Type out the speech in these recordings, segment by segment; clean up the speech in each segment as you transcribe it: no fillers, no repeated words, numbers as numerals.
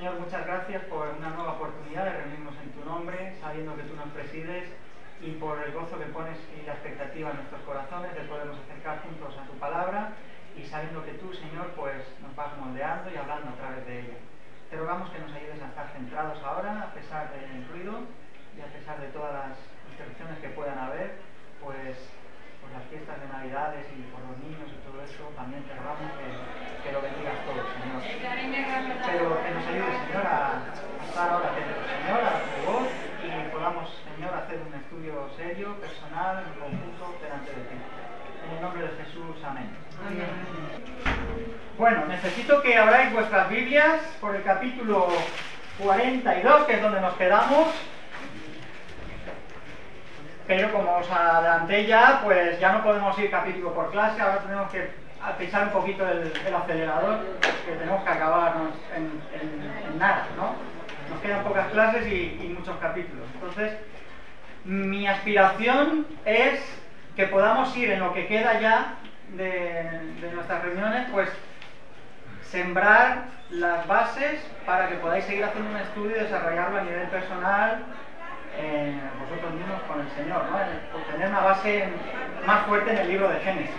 Señor, muchas gracias por una nueva oportunidad de reunirnos en tu nombre, sabiendo que tú nos presides, y por el gozo que pones y la expectativa en nuestros corazones de podernos acercar juntos a tu palabra, y sabiendo que tú, Señor, pues nos vas moldeando y hablando a través de ella. Te rogamos que nos ayudes a estar centrados ahora, a pesar del ruido y a pesar de todas las interrupciones que puedan haber, pues por las fiestas de Navidades y por los niños y todo eso, también te rogamos que lo bendigas todo, Señor. Pero que nos ayude, Señor, a estar ahora atentos, Señor, a tu voz, y podamos, Señor, hacer un estudio serio, personal, en conjunto, delante de ti. En el nombre de Jesús, amén. Amén. Bueno, necesito que abráis vuestras Biblias por el capítulo 42, que es donde nos quedamos. Pero como os adelanté ya, pues ya no podemos ir capítulo por clase, ahora tenemos que pisar un poquito el acelerador, que tenemos que acabar en nada, ¿no? Nos quedan pocas clases y muchos capítulos. Entonces, mi aspiración es que podamos ir en lo que queda ya de nuestras reuniones, pues sembrar las bases para que podáis seguir haciendo un estudio y desarrollarlo a nivel personal, vosotros mismos con el Señor, ¿no? Por tener una base más fuerte en el libro de Génesis.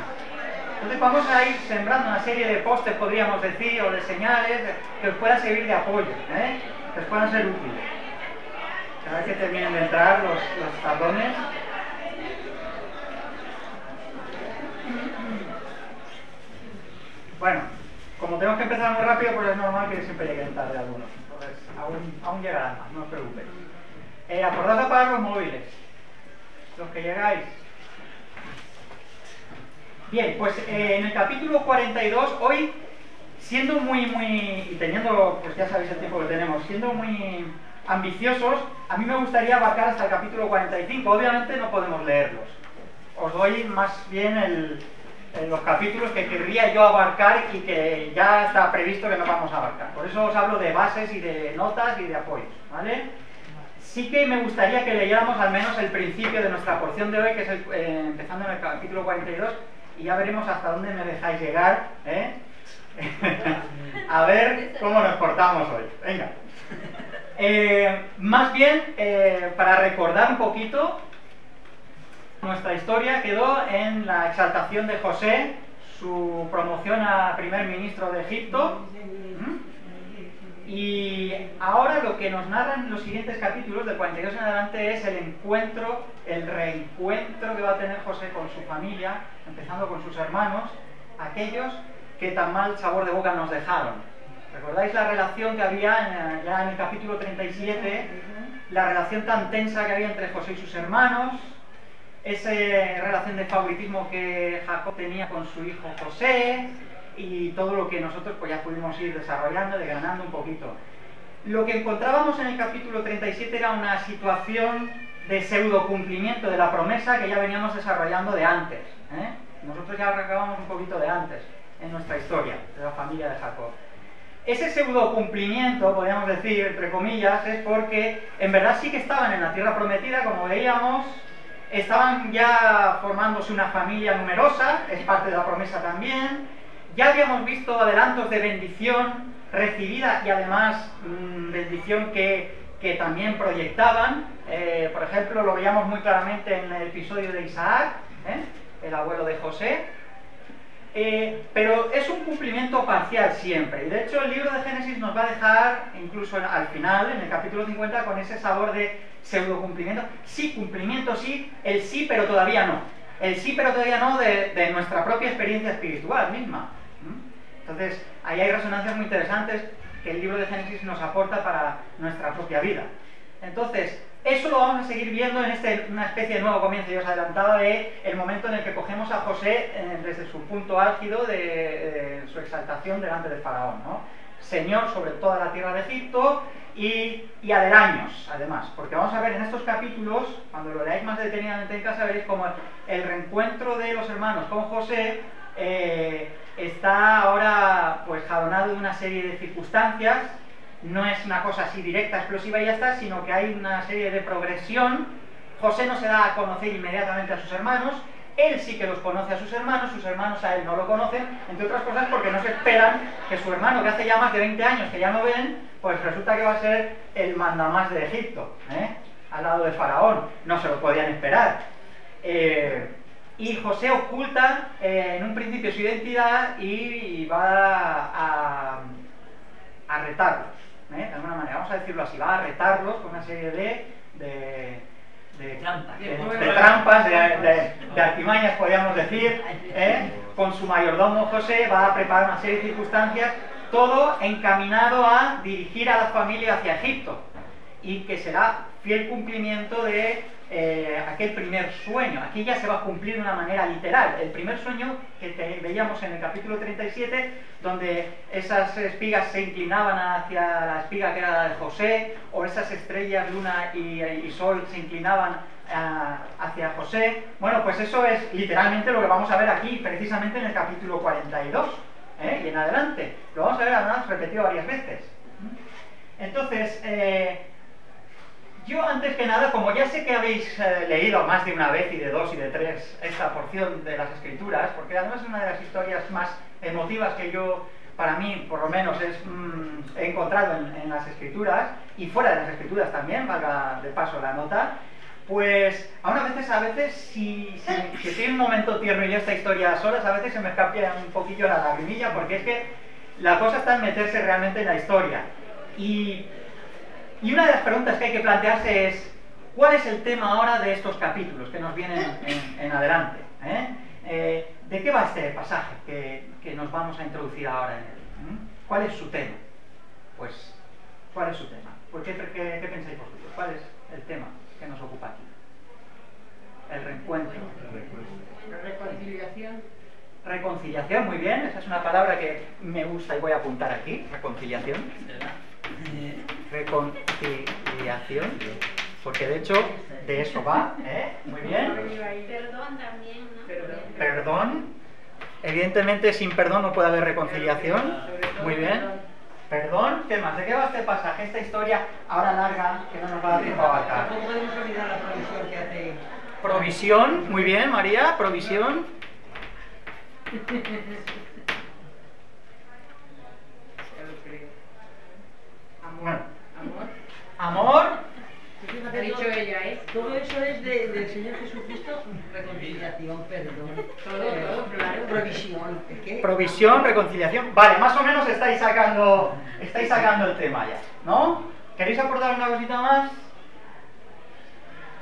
Entonces vamos a ir sembrando una serie de postes, podríamos decir, o de señales que os puedan servir de apoyo, que os puedan ser útiles. Cada vez que terminen de entrar los tablones. Bueno, como tenemos que empezar muy rápido, pues es normal que siempre lleguen tarde algunos. Entonces aún llegarán más, no os preocupéis. Acordad apagar los móviles, los que llegáis. Bien, pues en el capítulo 42, hoy, siendo y teniendo, pues ya sabéis el tiempo que tenemos, siendo muy ambiciosos, a mí me gustaría abarcar hasta el capítulo 45. Obviamente no podemos leerlos. Os doy más bien los capítulos que querría yo abarcar y que ya está previsto que no vamos a abarcar. Por eso os hablo de bases y de notas y de apoyos, ¿vale? Sí que me gustaría que leyéramos al menos el principio de nuestra porción de hoy, que es empezando en el capítulo 42, y ya veremos hasta dónde me dejáis llegar, a ver cómo nos portamos hoy. Venga. Más bien, para recordar un poquito, nuestra historia quedó en la exaltación de José, su promoción a primer ministro de Egipto. Y ahora lo que nos narran los siguientes capítulos, del 42 en adelante, es el reencuentro que va a tener José con su familia, empezando con sus hermanos, aquellos que tan mal sabor de boca nos dejaron. ¿Recordáis la relación que había ya en el capítulo 37? La relación tan tensa que había entre José y sus hermanos, esa relación de favoritismo que Jacob tenía con su hijo José, y todo lo que nosotros pues ya pudimos ir desarrollando, desgranando un poquito. Lo que encontrábamos en el capítulo 37 era una situación de pseudo cumplimiento de la promesa que ya veníamos desarrollando de antes. Nosotros ya arrancábamos un poquito de antes en nuestra historia de la familia de Jacob. Ese pseudo cumplimiento, podríamos decir, entre comillas, es porque en verdad sí que estaban en la tierra prometida, como veíamos, estaban ya formándose una familia numerosa, es parte de la promesa también. Ya habíamos visto adelantos de bendición recibida y además bendición que también proyectaban. Por ejemplo, lo veíamos muy claramente en el episodio de Isaac, el abuelo de José. Pero es un cumplimiento parcial siempre. Y de hecho el libro de Génesis nos va a dejar, incluso al final, en el capítulo 50, con ese sabor de pseudo cumplimiento. Sí, cumplimiento sí, el sí pero todavía no. El sí pero todavía no de nuestra propia experiencia espiritual misma. Entonces, ahí hay resonancias muy interesantes que el libro de Génesis nos aporta para nuestra propia vida. Entonces, eso lo vamos a seguir viendo en una especie de nuevo comienzo. Yo os adelantaba de el momento en el que cogemos a José desde su punto álgido de su exaltación delante del faraón, ¿no? Señor sobre toda la tierra de Egipto y años, además. Porque vamos a ver en estos capítulos, cuando lo leáis más detenidamente en casa, veréis como el reencuentro de los hermanos con José está ahora pues jalonado de una serie de circunstancias. No es una cosa así directa, explosiva y ya está, sino que hay una serie de progresión. José no se da a conocer inmediatamente a sus hermanos, Él sí que los conoce a sus hermanos a él no lo conocen, entre otras cosas porque no se esperan que su hermano, que hace ya más de 20 años que ya no ven, pues resulta que va a ser el mandamás de Egipto, al lado de Faraón. No se lo podían esperar. Y José oculta en un principio su identidad y va a retarlos, de alguna manera, vamos a decirlo así, va a retarlos con una serie de trampas, de artimañas, podríamos decir, con su mayordomo José va a preparar una serie de circunstancias, todo encaminado a dirigir a la familia hacia Egipto, y que será fiel cumplimiento de aquel primer sueño. Aquí ya se va a cumplir de una manera literal. El primer sueño que veíamos en el capítulo 37, donde esas espigas se inclinaban hacia la espiga que era la de José, o esas estrellas, luna y sol se inclinaban hacia José. Bueno, pues eso es literalmente lo que vamos a ver aquí, precisamente en el capítulo 42, y en adelante. Lo vamos a ver además repetido varias veces. Entonces, yo antes que nada, como ya sé que habéis leído más de una vez y de dos y de tres esta porción de las Escrituras, porque además es una de las historias más emotivas que yo, para mí por lo menos, he encontrado en las Escrituras, y fuera de las Escrituras también, valga de paso la nota, pues a veces si estoy en un momento tierno y yo esta historia solas, a veces se me escapa un poquillo la lagrimilla, porque es que la cosa está en meterse realmente en la historia. Y una de las preguntas que hay que plantearse es, ¿cuál es el tema ahora de estos capítulos que nos vienen en adelante? ¿De qué va este pasaje que nos vamos a introducir ahora en él? ¿Cuál es su tema? Pues, ¿cuál es su tema? ¿Qué pensáis vosotros? ¿Cuál es el tema que nos ocupa aquí? El reencuentro. Reconciliación. Reconciliación, muy bien, esa es una palabra que me gusta y voy a apuntar aquí, reconciliación. Reconciliación, porque de hecho de eso va, muy bien. Perdón también, ¿no? Perdón, evidentemente sin perdón no puede haber reconciliación, muy bien. Perdón, ¿qué más? ¿De qué va este pasaje, esta historia ahora larga que no nos va a dar tiempo a abarcar? Tampoco podemos olvidar la provisión que hace. Provisión, muy bien, María, provisión. Amor. Amor. Ha dicho ella, todo eso es del Señor Jesucristo, reconciliación, perdón. Todo, claro. Provisión. ¿Qué? Provisión, reconciliación. Vale, más o menos estáis sacando el tema ya, ¿no? ¿Queréis aportar una cosita más?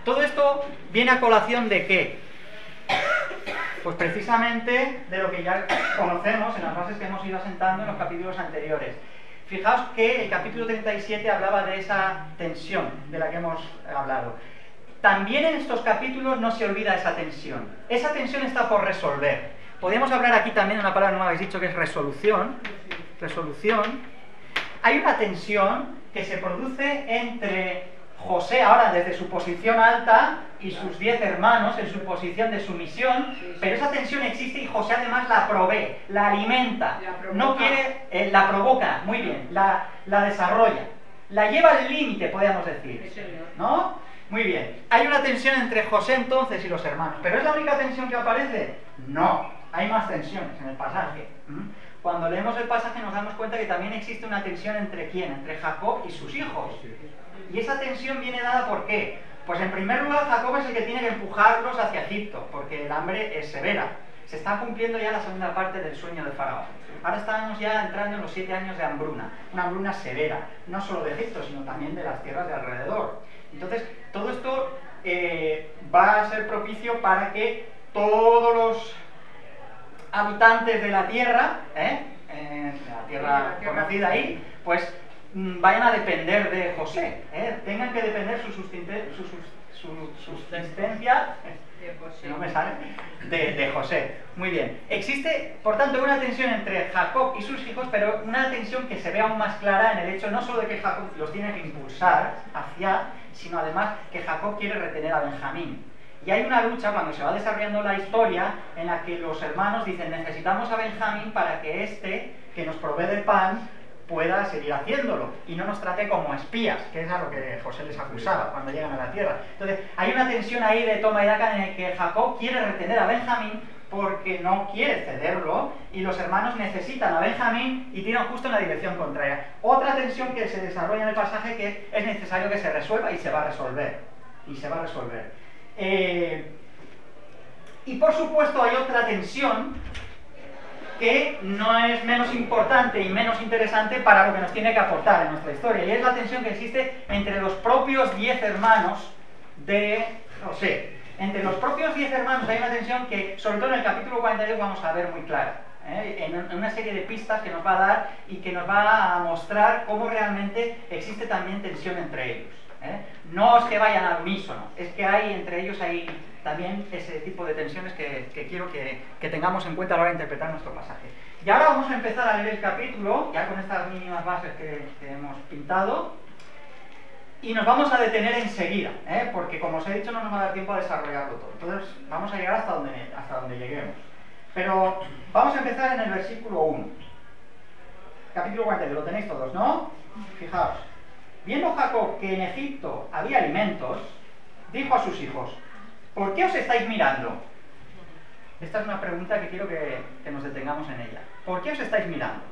Todo esto viene a colación de ¿qué? Pues precisamente de lo que ya conocemos en las bases que hemos ido asentando en los capítulos anteriores. Fijaos que el capítulo 37 hablaba de esa tensión de la que hemos hablado. También en estos capítulos no se olvida esa tensión. Esa tensión está por resolver. Podríamos hablar aquí también de una palabra que no me habéis dicho, que es resolución. Resolución. Hay una tensión que se produce entre José, ahora desde su posición alta, y sus 10 hermanos en su posición de sumisión, pero esa tensión existe y José además la provee, la alimenta, no quiere, la provoca, muy bien, la desarrolla, la lleva al límite, podríamos decir, ¿no? Muy bien, hay una tensión entre José entonces y los hermanos, ¿pero es la única tensión que aparece? No, hay más tensiones en el pasaje. Cuando leemos el pasaje nos damos cuenta que también existe una tensión entre ¿quién? Entre Jacob y sus hijos. Y esa tensión viene dada ¿por qué? Pues en primer lugar Jacob es el que tiene que empujarlos hacia Egipto, porque el hambre es severa. Se está cumpliendo ya la segunda parte del sueño de Faraón. Ahora estamos ya entrando en los 7 años de hambruna, una hambruna severa, no solo de Egipto, sino también de las tierras de alrededor. Entonces, todo esto va a ser propicio para que todos los habitantes de la tierra, conocida ahí, pues vayan a depender de José, tengan que depender su subsistencia, no me sale, de José. Muy bien. Existe, por tanto, una tensión entre Jacob y sus hijos, pero una tensión que se ve aún más clara en el hecho no solo de que Jacob los tiene que impulsar hacia, sino además que Jacob quiere retener a Benjamín. Y hay una lucha cuando se va desarrollando la historia en la que los hermanos dicen necesitamos a Benjamín para que este, que nos provee de pan, pueda seguir haciéndolo y no nos trate como espías, que es a lo que José les acusaba cuando llegan a la tierra. Entonces, hay una tensión ahí de toma y daca en el que Jacob quiere retener a Benjamín porque no quiere cederlo, y los hermanos necesitan a Benjamín y tiran justo en la dirección contraria. Otra tensión que se desarrolla en el pasaje que es necesario que se resuelva y se va a resolver. Y por supuesto hay otra tensión que no es menos importante y menos interesante para lo que nos tiene que aportar en nuestra historia, y es la tensión que existe entre los propios 10 hermanos de José. Entre los propios 10 hermanos hay una tensión que, sobre todo en el capítulo 42, vamos a ver muy clara, en una serie de pistas que nos va a dar y que nos va a mostrar cómo realmente existe también tensión entre ellos. No es que vayan al unísono, es que hay entre ellos hay también ese tipo de tensiones que quiero que tengamos en cuenta a la hora de interpretar nuestro pasaje. Y ahora vamos a empezar a leer el capítulo, ya con estas mínimas bases que hemos pintado, y nos vamos a detener enseguida, porque como os he dicho no nos va a dar tiempo a desarrollarlo todo. Entonces vamos a llegar hasta donde lleguemos. Pero vamos a empezar en el versículo 1. Capítulo 42, lo tenéis todos, ¿no? Fijaos. Viendo Jacob que en Egipto había alimentos, dijo a sus hijos: ¿por qué os estáis mirando? Esta es una pregunta que quiero que nos detengamos en ella. ¿Por qué os estáis mirando?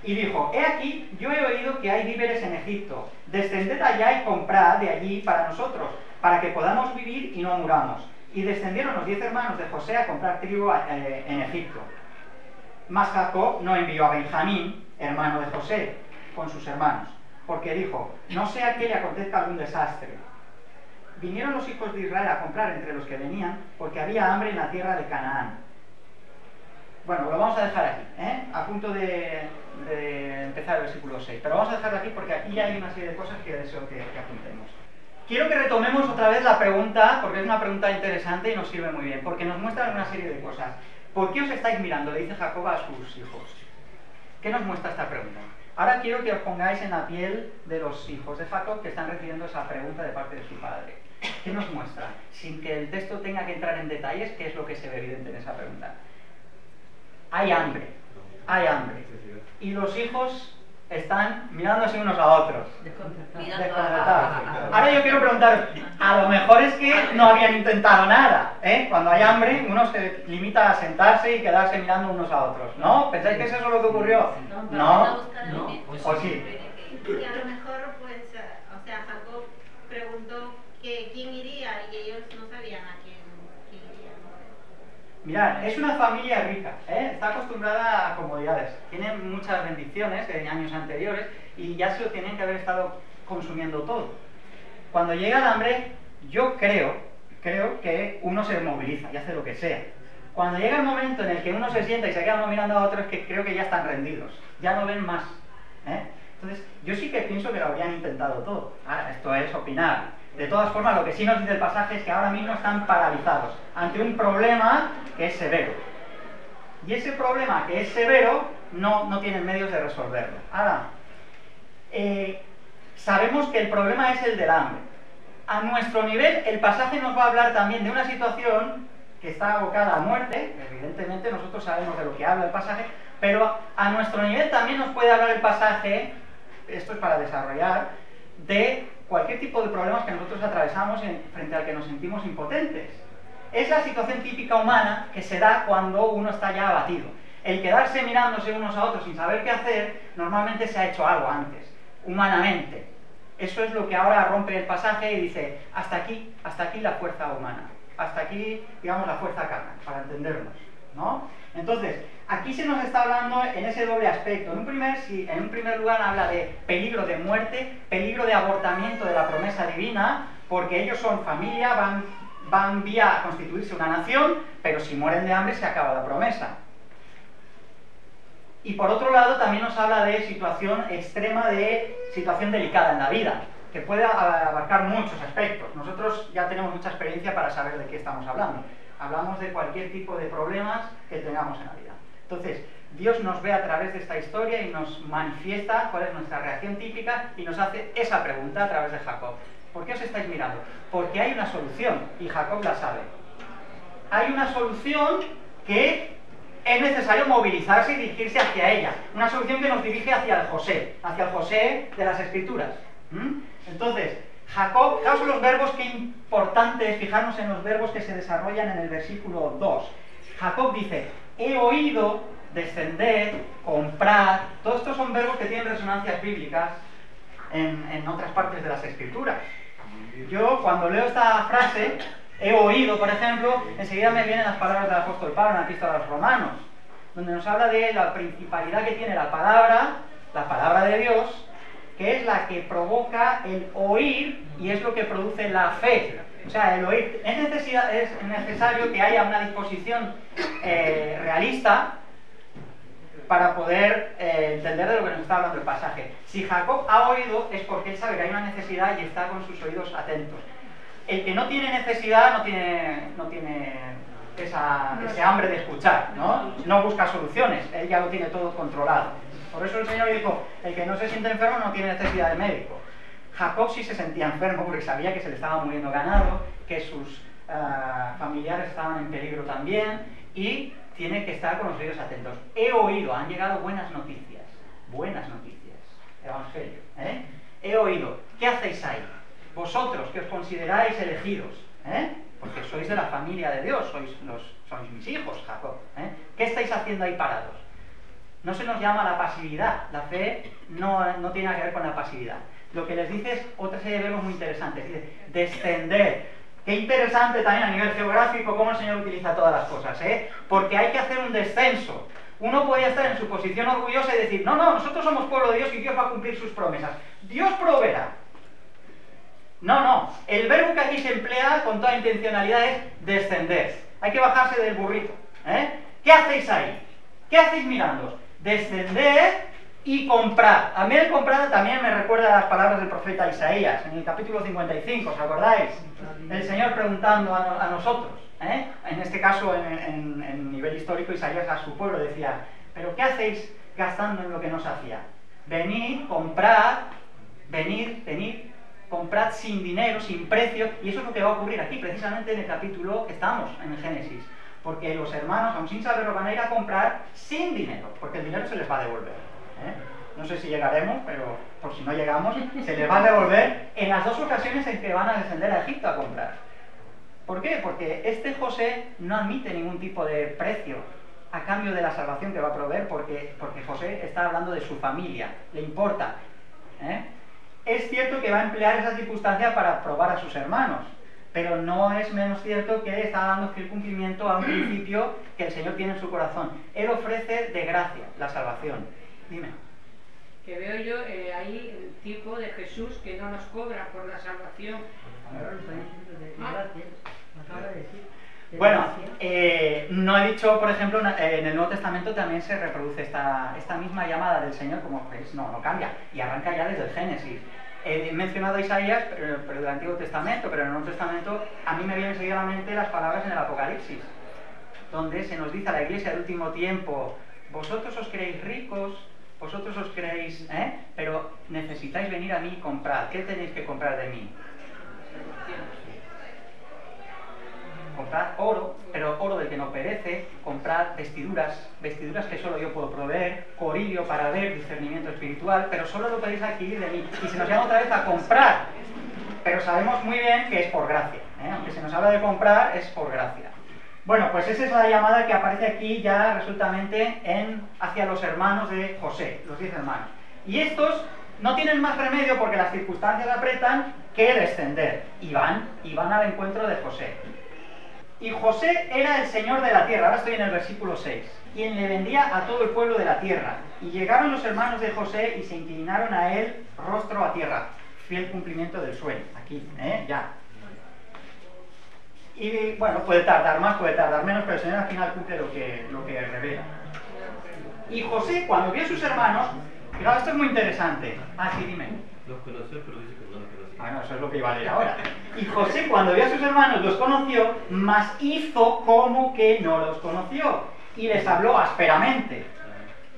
Y dijo: he aquí, yo he oído que hay víveres en Egipto. Descended allá y comprad de allí para nosotros, para que podamos vivir y no muramos. Y descendieron los 10 hermanos de José a comprar trigo en Egipto. Mas Jacob no envió a Benjamín, hermano de José, con sus hermanos, porque dijo: no sea que le acontezca algún desastre. Vinieron los hijos de Israel a comprar entre los que venían, porque había hambre en la tierra de Canaán. Bueno, lo vamos a dejar aquí, a punto de empezar el versículo 6, pero vamos a dejarlo aquí porque aquí hay una serie de cosas que deseo que apuntemos. Quiero que retomemos otra vez la pregunta, porque es una pregunta interesante y nos sirve muy bien, porque nos muestra una serie de cosas. ¿Por qué os estáis mirando?, le dice Jacob a sus hijos. ¿Qué nos muestra esta pregunta? Ahora quiero que os pongáis en la piel de los hijos de Jacob que están recibiendo esa pregunta de parte de su padre. ¿Qué nos muestra? Sin que el texto tenga que entrar en detalles, ¿qué es lo que se ve evidente en esa pregunta? Hay hambre, y los hijos están mirándose unos a otros, desconcertados. Ahora yo quiero preguntaros, a lo mejor es que no habían intentado nada, cuando hay hambre uno se limita a sentarse y quedarse mirando unos a otros, ¿no? ¿Pensáis que es eso lo que ocurrió? No, ¿o sí? Que a lo mejor, pues, o sea, Jacob preguntó que quién iría y ellos no sabían a quién iría. Mirad, es una familia rica, está acostumbrada a comodidades, tiene muchas bendiciones de años anteriores y ya se lo tienen que haber estado consumiendo todo. Cuando llega el hambre, yo creo que uno se moviliza y hace lo que sea. Cuando llega el momento en el que uno se sienta y se queda uno mirando a otro, es que creo que ya están rendidos, ya no ven más. Entonces, yo sí que pienso que lo habrían intentado todo. Esto es opinar. De todas formas, lo que sí nos dice el pasaje es que ahora mismo están paralizados ante un problema que es severo. Y ese problema que es severo no tienen medios de resolverlo. Ahora, sabemos que el problema es el del hambre. A nuestro nivel, el pasaje nos va a hablar también de una situación que está abocada a muerte. Evidentemente, nosotros sabemos de lo que habla el pasaje, pero a nuestro nivel también nos puede hablar el pasaje, esto es para desarrollar, de cualquier tipo de problemas que nosotros atravesamos frente al que nos sentimos impotentes. Es la situación típica humana que se da cuando uno está ya abatido. El quedarse mirándose unos a otros sin saber qué hacer, normalmente se ha hecho algo antes, humanamente. Eso es lo que ahora rompe el pasaje y dice: hasta aquí la fuerza humana, hasta aquí, digamos, la fuerza carnal, para entendernos, ¿no? Entonces, aquí se nos está hablando en ese doble aspecto. En un primer lugar habla de peligro de muerte, peligro de abortamiento de la promesa divina, porque ellos son familia, van vía a constituirse una nación, pero si mueren de hambre se acaba la promesa. Y por otro lado también nos habla de situación extrema, de situación delicada en la vida, que puede abarcar muchos aspectos. Nosotros ya tenemos mucha experiencia para saber de qué estamos hablando. Hablamos de cualquier tipo de problemas que tengamos en la vida. Entonces, Dios nos ve a través de esta historia y nos manifiesta cuál es nuestra reacción típica y nos hace esa pregunta a través de Jacob. ¿Por qué os estáis mirando? Porque hay una solución y Jacob la sabe. Hay una solución que es necesario movilizarse y dirigirse hacia ella. Una solución que nos dirige hacia el José de las Escrituras. Entonces, Jacob, fijaos en los verbos, qué importante es fijarnos en los verbos que se desarrollan en el versículo 2. Jacob dice, he oído, descender, comprar. Todos estos son verbos que tienen resonancias bíblicas en otras partes de las Escrituras. Yo, cuando leo esta frase, he oído, por ejemplo, enseguida me vienen las palabras del apóstol Pablo en la Epístola a los Romanos, donde nos habla de la principalidad que tiene la palabra de Dios, que es la que provoca el oír y es lo que produce la fe. O sea, el oír es necesario que haya una disposición realista para poder entender de lo que nos está hablando el pasaje. Si Jacob ha oído es porque él sabe que hay una necesidad y está con sus oídos atentos. El que no tiene necesidad no tiene ese hambre de escuchar, ¿no? No busca soluciones, él ya lo tiene todo controlado. Por eso el Señor dijo, el que no se siente enfermo no tiene necesidad de médico. Jacob sí se sentía enfermo porque sabía que se le estaba muriendo ganado, que sus familiares estaban en peligro también y tiene que estar con los oídos atentos. He oído, han llegado buenas noticias, evangelio, ¿eh? He oído, ¿qué hacéis ahí? Vosotros que os consideráis elegidos, porque sois de la familia de Dios, sois mis hijos, Jacob, ¿qué estáis haciendo ahí parados? No se nos llama la pasividad, la fe no tiene nada que ver con la pasividad. Lo que les dice es otra serie de verbos muy interesantes, dice descender. Qué interesante también a nivel geográfico cómo el Señor utiliza todas las cosas, porque hay que hacer un descenso. Uno podría estar en su posición orgullosa y decir, no, nosotros somos pueblo de Dios y Dios va a cumplir sus promesas. Dios proveerá. No, el verbo que aquí se emplea con toda intencionalidad es descender. Hay que bajarse del burrito. ¿Qué hacéis ahí? ¿Qué hacéis mirando? Descender y comprar. A mí el comprar también me recuerda a las palabras del profeta Isaías, en el capítulo 55, ¿os acordáis? El Señor preguntando a nosotros, en este caso en nivel histórico Isaías a su pueblo decía, ¿pero qué hacéis gastando en lo que no se hacía? Venid, comprad, venid, comprad sin dinero, sin precio, y eso es lo que va a ocurrir aquí, precisamente en el capítulo que estamos, en el Génesis. Porque los hermanos, aun sin saberlo, van a ir a comprar sin dinero, porque el dinero se les va a devolver. No sé si llegaremos, pero por si no llegamos, se les va a devolver en las dos ocasiones en que van a descender a Egipto a comprar. ¿Por qué? Porque este José no admite ningún tipo de precio a cambio de la salvación que va a proveer, porque José está hablando de su familia, le importa. Es cierto que va a emplear esa circunstancia para probar a sus hermanos, pero no es menos cierto que está dando fiel cumplimiento a un principio que el Señor tiene en su corazón. Él ofrece de gracia la salvación. Dime. Que veo yo ahí el tipo de Jesús que no nos cobra por la salvación. Bueno, no he dicho, por ejemplo, en el Nuevo Testamento también se reproduce esta misma llamada del Señor, como pues no cambia, y arranca ya desde el Génesis. He mencionado a Isaías, pero del Antiguo Testamento, pero en el Nuevo Testamento a mí me vienen enseguida a la mente las palabras en el Apocalipsis, donde se nos dice a la iglesia del último tiempo, vosotros os creéis ricos, vosotros os creéis, pero necesitáis venir a mí y comprar. ¿Qué tenéis que comprar de mí? Comprad oro, pero oro del que no perece, comprad vestiduras que solo yo puedo proveer, coririo para ver, discernimiento espiritual, pero solo lo podéis adquirir de mí. Y se nos llama otra vez a comprar, pero sabemos muy bien que es por gracia, aunque se nos habla de comprar, es por gracia. Bueno, pues esa es la llamada que aparece aquí ya resueltamente hacia los hermanos de José, los 10 hermanos. Y estos no tienen más remedio porque las circunstancias apretan que descender, y van al encuentro de José. Y José era el señor de la tierra, ahora estoy en el versículo 6, quien le vendía a todo el pueblo de la tierra. Y llegaron los hermanos de José y se inclinaron a él rostro a tierra. Fiel cumplimiento del sueño, aquí, ya. Y bueno, puede tardar más, puede tardar menos, pero el Señor al final cumple lo que revela. Y José, cuando vio a sus hermanos, fijaos, esto es muy interesante. Sí, dime. Los conoció, pero dice que no los conocía. Bueno, eso es lo que iba a leer ahora. Y José, cuando vio a sus hermanos, los conoció, mas hizo como que no los conoció. Y les habló ásperamente.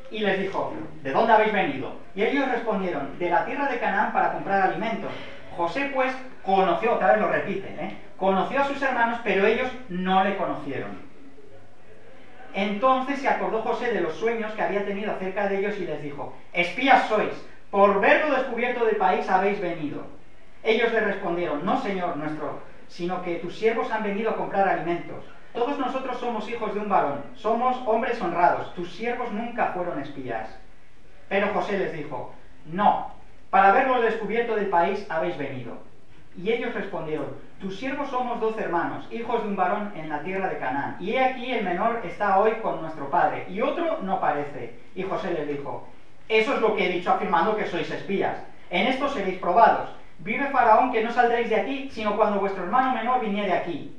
Y les dijo, ¿de dónde habéis venido? Y ellos respondieron, de la tierra de Canaán para comprar alimentos. José, pues, conoció, otra vez lo repite, conoció a sus hermanos, pero ellos no le conocieron. Entonces se acordó José de los sueños que había tenido acerca de ellos y les dijo: espías sois, por ver lo descubierto del país habéis venido. Ellos le respondieron: no, señor nuestro, sino que tus siervos han venido a comprar alimentos. Todos nosotros somos hijos de un varón, somos hombres honrados, tus siervos nunca fueron espías. Pero José les dijo: no, para ver lo descubierto del país habéis venido. Y ellos respondieron: tus siervos somos 12 hermanos, hijos de un varón en la tierra de Canaán, y he aquí el menor está hoy con nuestro padre, y otro no parece. Y José les dijo: eso es lo que he dicho afirmando que sois espías. En esto seréis probados. Vive Faraón que no saldréis de aquí, sino cuando vuestro hermano menor viniere aquí.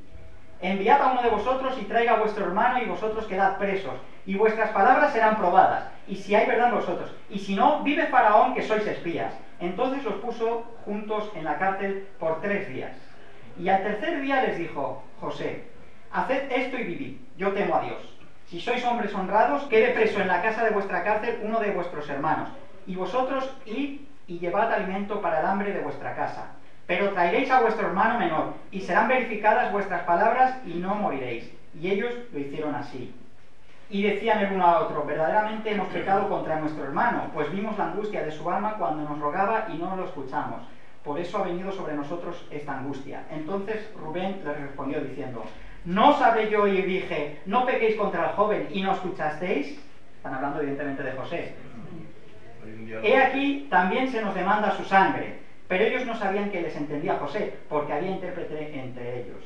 Enviad a uno de vosotros y traiga a vuestro hermano, y vosotros quedad presos, y vuestras palabras serán probadas, y si hay verdad en vosotros, y si no, vive Faraón que sois espías. Entonces los puso juntos en la cárcel por 3 días. Y al tercer día les dijo José: haced esto y vivid, yo temo a Dios. Si sois hombres honrados, quede preso en la casa de vuestra cárcel uno de vuestros hermanos, y vosotros id y llevad alimento para el hambre de vuestra casa. Pero traeréis a vuestro hermano menor, y serán verificadas vuestras palabras, y no moriréis. Y ellos lo hicieron así. Y decían el uno a otro: verdaderamente hemos pecado contra nuestro hermano, pues vimos la angustia de su alma cuando nos rogaba y no lo escuchamos. Por eso ha venido sobre nosotros esta angustia. Entonces Rubén les respondió diciendo: ¿no os hablé yo y dije, no pequéis contra el joven, y no escuchasteis? Están hablando evidentemente de José. He aquí, también se nos demanda su sangre. Pero ellos no sabían que les entendía José, porque había intérprete entre ellos.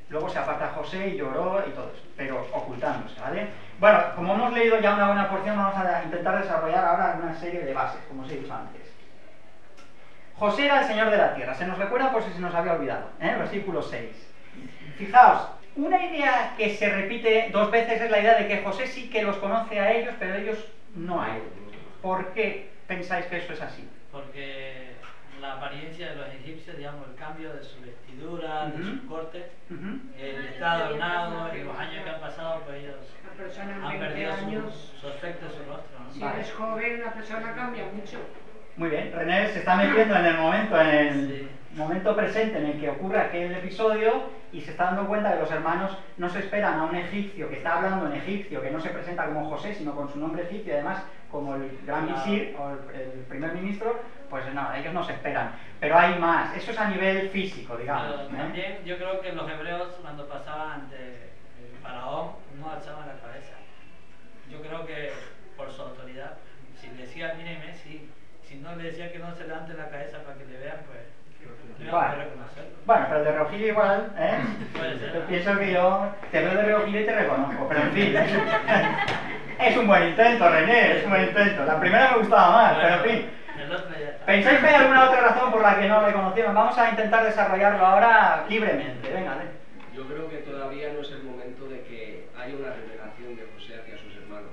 Luego se aparta José y lloró y todo eso, pero ocultándose, ¿vale? Bueno, como hemos leído ya una buena porción, vamos a intentar desarrollar ahora una serie de bases, como os he dicho antes. José era el señor de la tierra, se nos recuerda por si se nos había olvidado, versículo 6. Fijaos, una idea que se repite 2 veces es la idea de que José sí que los conoce a ellos, pero ellos no a él. ¿Por qué pensáis que eso es así? Porque la apariencia de los egipcios, digamos, el cambio de su vestidura, de su corte, el estado adornado y los años que han pasado, pues ellos La persona en han 20 perdido años, su aspecto, su rostro, ¿no? si Vale. eres joven, la persona cambia mucho. Muy bien, René se está metiendo en el momento, Sí. momento presente en el que ocurre aquel episodio, y se está dando cuenta que los hermanos no se esperan a un egipcio que está hablando en egipcio, que no se presenta como José, sino con su nombre egipcio, y además como el gran visir o el primer ministro. Pues no, ellos no se esperan. Pero hay más, eso es a nivel físico, digamos. Pero también yo creo que los hebreos, cuando pasaban ante el faraón, no alzaban la cabeza. Yo creo que por su autoridad, si le decía míreme, sí. Si no le decía que no se levante la cabeza para que le vean, pues no iban a reconocerlo. Bueno, pero de reojillo igual, Puede ser. Yo pienso que yo te veo de reojillo y te reconozco, pero en fin. Es un buen intento, René, es un buen intento. La primera me gustaba más, pero en fin. El otro ya está. ¿Pensáis que hay alguna otra razón por la que no le conocieron? Vamos a intentar desarrollarlo ahora libremente. Venga, Yo creo que todavía no es el momento de que haya una revelación de José hacia sus hermanos.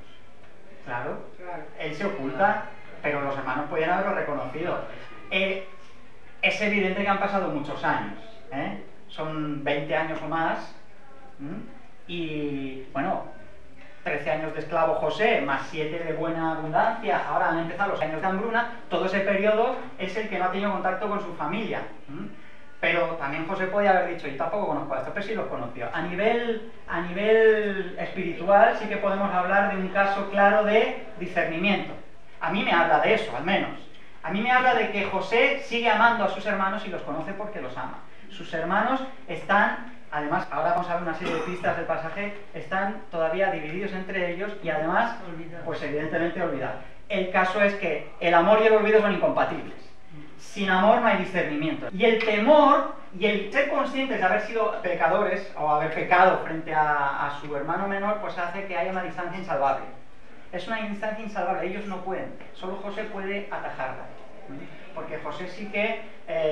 Claro, Claro. él se oculta, pero los hermanos podían haberlo reconocido. Es evidente que han pasado muchos años, son 20 años o más, y bueno, 13 años de esclavo José, más 7 de buena abundancia, ahora han empezado los años de hambruna. Todo ese periodo es el que no ha tenido contacto con su familia. Pero también José podía haber dicho: yo tampoco conozco a estos, pero sí los conoció. A nivel espiritual sí que podemos hablar de un caso claro de discernimiento. A mí me habla de eso, al menos. A mí me habla de que José sigue amando a sus hermanos y los conoce porque los ama. Sus hermanos están, además, ahora vamos a ver una serie de pistas del pasaje, están todavía divididos entre ellos y además, pues evidentemente olvidados. El caso es que el amor y el olvido son incompatibles. Sin amor no hay discernimiento. Y el temor y el ser conscientes de haber sido pecadores o haber pecado frente a su hermano menor, pues hace que haya una distancia insalvable. Es una distancia insalvable, ellos no pueden. Solo José puede atajarla. Porque José sí que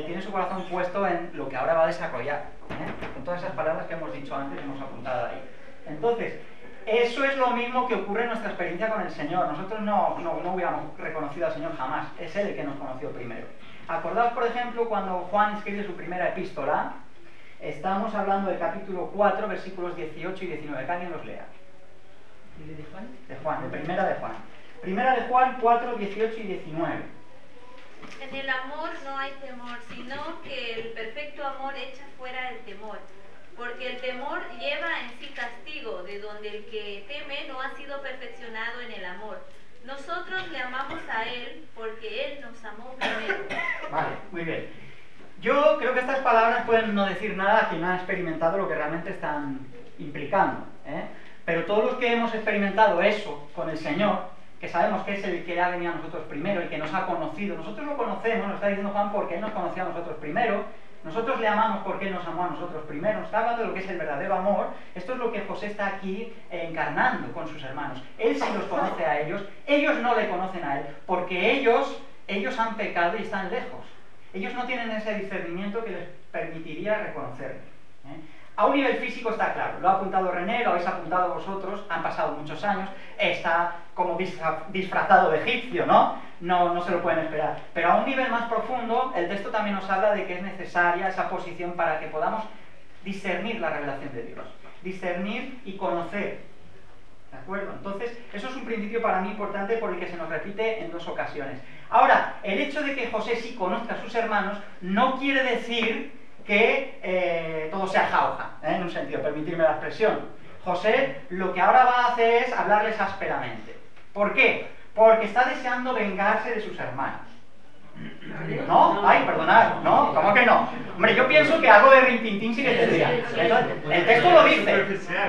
tiene su corazón puesto en lo que ahora va a desarrollar. Con todas esas palabras que hemos dicho antes, hemos apuntado ahí. Entonces, eso es lo mismo que ocurre en nuestra experiencia con el Señor. Nosotros no hubiéramos reconocido al Señor jamás. Es Él el que nos conoció primero. Acordaos, por ejemplo, cuando Juan escribe su primera epístola. Estamos hablando del capítulo 4, versículos 18 y 19. Que alguien los lea. ¿De Juan? De Juan, de primera de Juan. Primera de Juan 4, 18 y 19. En el amor no hay temor, sino que el perfecto amor echa fuera el temor, porque el temor lleva en sí castigo, de donde el que teme no ha sido perfeccionado en el amor. Nosotros le amamos a Él porque Él nos amó primero. Vale, muy bien. Yo creo que estas palabras pueden no decir nada a quien no ha experimentado lo que realmente están implicando, ¿eh? Pero todos los que hemos experimentado eso con el Señor, que sabemos que es el que ha venido a nosotros primero, el que nos ha conocido, nosotros lo conocemos, nos está diciendo Juan, porque Él nos conoció a nosotros primero, nosotros le amamos porque Él nos amó a nosotros primero, nos está hablando de lo que es el verdadero amor. Esto es lo que José está aquí encarnando con sus hermanos. Él sí los conoce a ellos no le conocen a Él, porque ellos han pecado y están lejos. Ellos no tienen ese discernimiento que les permitiría reconocerle, ¿eh? A un nivel físico está claro, lo ha apuntado René, lo habéis apuntado vosotros, han pasado muchos años, está como disfrazado de egipcio, ¿no? No se lo pueden esperar. Pero a un nivel más profundo, el texto también nos habla de que es necesaria esa posición para que podamos discernir la revelación de Dios, discernir y conocer, ¿de acuerdo? Entonces, eso es un principio para mí importante por el que se nos repite en 2 ocasiones. Ahora, el hecho de que José sí conozca a sus hermanos no quiere decir que todo sea jauja, en un sentido, permitirme la expresión. José lo que ahora va a hacer es hablarles ásperamente. ¿Por qué? Porque está deseando vengarse de sus hermanos. ¿No? Ay, perdonad, ¿no? ¿Cómo que no? Hombre, yo pienso que algo de rintintín sí que tendría. El texto lo dice.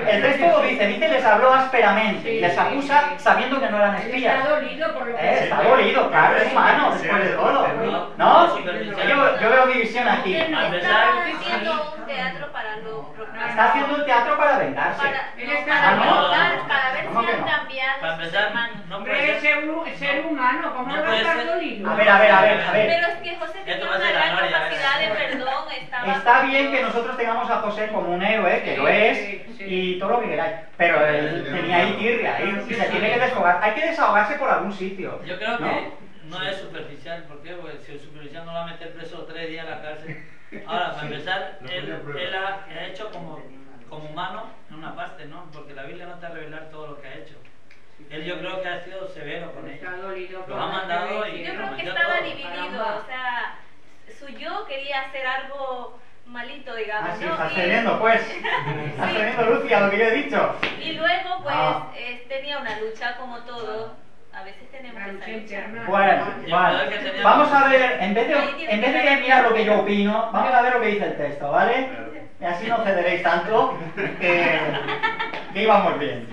El texto lo dice, les habló ásperamente. Les acusa sabiendo que no eran espías. Está dolido por lo que Está dolido, claro, es humano, después de todo. ¿No? Yo veo división aquí. Está haciendo un teatro para lo Está haciendo un teatro para vengarse. para ver si han cambiado Para sus empezar, hermanos. no puede ser humano, ¿cómo no va a estar dolido? A ver. Pero es que José tenía una gran capacidad de perdón. Está bien que nosotros tengamos a José como un héroe, que lo es, y todo lo que queráis. Pero él tenía ahí tirria, y se tiene que desfogar. Hay que desahogarse por algún sitio. Yo creo que no es superficial, porque si el superficial no lo va a meter preso 3 días en la cárcel. Ahora, para empezar, él ha hecho como humano en una parte, ¿no? Porque la Biblia no te va a revelar todo lo que ha hecho. Él yo creo que ha sido severo con ellos. Lo ha mandado y yo creo que estaba dividido, o sea, su yo quería hacer algo malito, digamos, sí, ¿no? estás teniendo, pues. Estás teniendo, Lucia, lo que yo he dicho. Y luego, pues, tenía una lucha como todo. A veces tenemos esa lucha. Bueno, vamos a ver, en vez de mirar lo que yo opino, vamos a ver lo que dice el texto, ¿vale? Y así no cederéis tanto, que íbamos bien.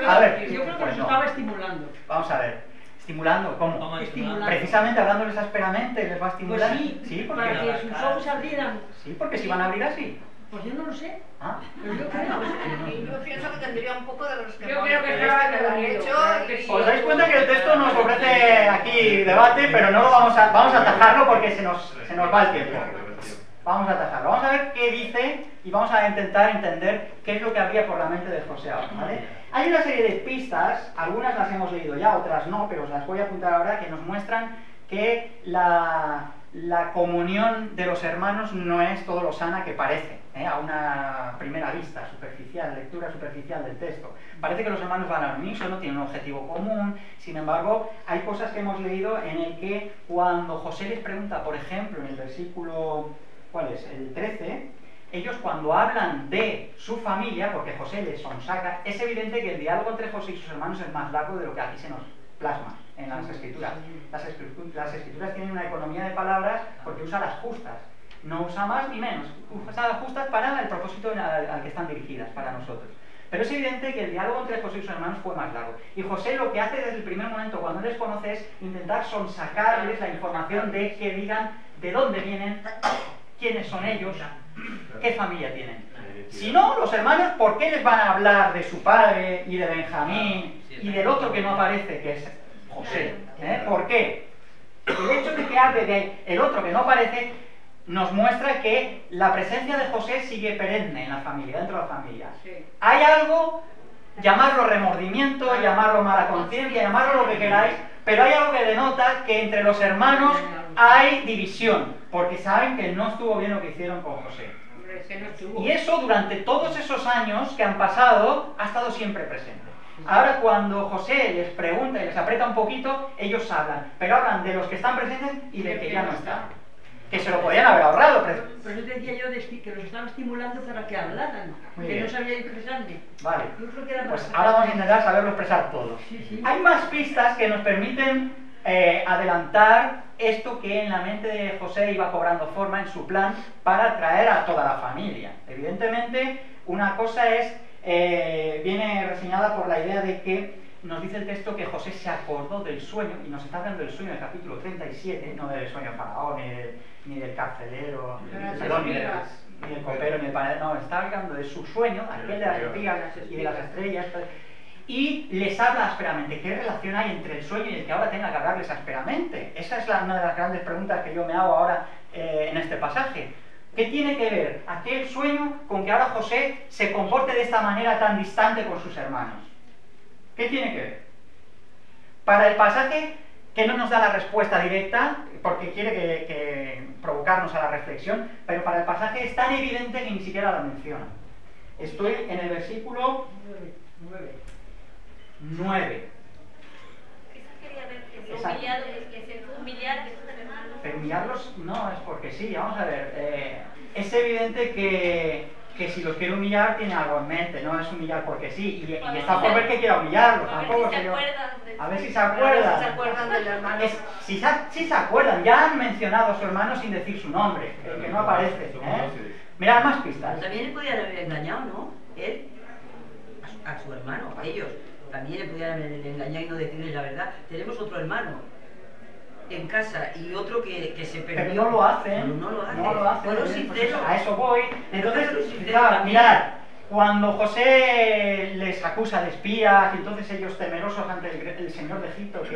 A ver, yo creo que nos estaba estimulando. Vamos a ver. ¿Estimulando? ¿Cómo? Estimulando. Precisamente hablándoles ásperamente, les va a estimular. Pues sí, porque para que sus ojos se abrieran. Sí, porque si van a abrir así. Pues yo no lo sé. Pero yo creo. Yo pienso que tendría un poco de los que yo creo que estaba lo han hecho. Os dais cuenta que el texto nos ofrece aquí debate, pero no lo vamos a atajarlo porque se nos va el tiempo. Vamos a atajarlo. Vamos a ver qué dice y vamos a intentar entender qué es lo que había por la mente de José ahora, ¿vale? Hay una serie de pistas, algunas las hemos leído ya, otras no, pero os las voy a apuntar ahora, que nos muestran que la comunión de los hermanos no es todo lo sana que parece, a una primera vista, superficial, lectura superficial del texto. Parece que los hermanos van al unísono, tienen un objetivo común, sin embargo, hay cosas que hemos leído en el que cuando José les pregunta, por ejemplo, en el versículo, ¿cuál es? El 13, ellos cuando hablan de su familia, porque José les sonsaca, es evidente que el diálogo entre José y sus hermanos es más largo de lo que aquí se nos plasma en las escrituras. Las escrituras tienen una economía de palabras porque usa las justas, no usa más ni menos, usa las justas para el propósito al que están dirigidas, para nosotros. Pero es evidente que el diálogo entre José y sus hermanos fue más largo. Y José lo que hace desde el primer momento, cuando les conoce, es intentar sonsacarles la información de que digan de dónde vienen, quiénes son ellos, qué familia tienen. Si no, los hermanos, ¿por qué les van a hablar de su padre y de Benjamín y del otro que no aparece, que es José? ¿Por qué? El hecho de que hable de el otro que no aparece nos muestra que la presencia de José sigue perenne en la familia, dentro de la familia. Hay algo, llamarlo remordimiento, llamarlo mala conciencia, llamarlo lo que queráis, pero hay algo que denota que entre los hermanos hay división, porque saben que no estuvo bien lo que hicieron con José. Y eso durante todos esos años que han pasado ha estado siempre presente. Ahora cuando José les pregunta y les aprieta un poquito, ellos hablan, pero hablan de los que están presentes y de que ya no están. que se lo podían haber ahorrado. Pero yo te decía yo que los estaban estimulando para que hablaran, Muy que bien. no sabían expresarme. Vale, Yo creo que era pues para ahora vamos a intentar saberlo expresar todo. Sí, sí. Hay más pistas que nos permiten adelantar esto que en la mente de José iba cobrando forma en su plan para atraer a toda la familia. Evidentemente, una cosa es, viene reseñada por la idea de que nos dice el texto que José se acordó del sueño, y nos está hablando del sueño del capítulo 37, no del sueño de Faraón, ni del carcelero, perdón, ni del copero, ni del panadero, no, está hablando de su sueño, aquel de las espigas y de las estrellas, y les habla ásperamente. ¿Qué relación hay entre el sueño y el que ahora tenga que hablarles ásperamente? Esa es una de las grandes preguntas que yo me hago ahora en este pasaje. ¿Qué tiene que ver aquel sueño con que ahora José se comporte de esta manera tan distante con sus hermanos? ¿Qué tiene que ver? Para el pasaje, que no nos da la respuesta directa, porque quiere que provocarnos a la reflexión, pero para el pasaje es tan evidente que ni siquiera la menciona. Estoy en el versículo 9. Quizás quería ver que se Exacto. humillara a sus hermanos. Pero humillarlos no es porque sí, vamos a ver. Es evidente que si los quiere humillar tiene algo en mente, no es humillar porque sí, y está por ver que quiera humillarlos, A ver tampoco si se sé yo. acuerdan de A ver si se A ver acuerdan. si se acuerdan del hermano. Si se acuerdan, ya han mencionado a su hermano sin decir su nombre, que no aparece. Mirad más pistas. También le podían haber engañado, ¿no? Él, a su hermano, a ellos. También le podían haber engañado y no decirles la verdad. Tenemos otro hermano en casa y otro que se perdió. Pero no lo hacen. No lo hacen. No lo hacen. Fueron Pues sinceros. a eso voy. Entonces, Fueron sinceros fijaos, también. mirad, cuando José les acusa de espías, y entonces ellos temerosos ante el señor de Egipto, es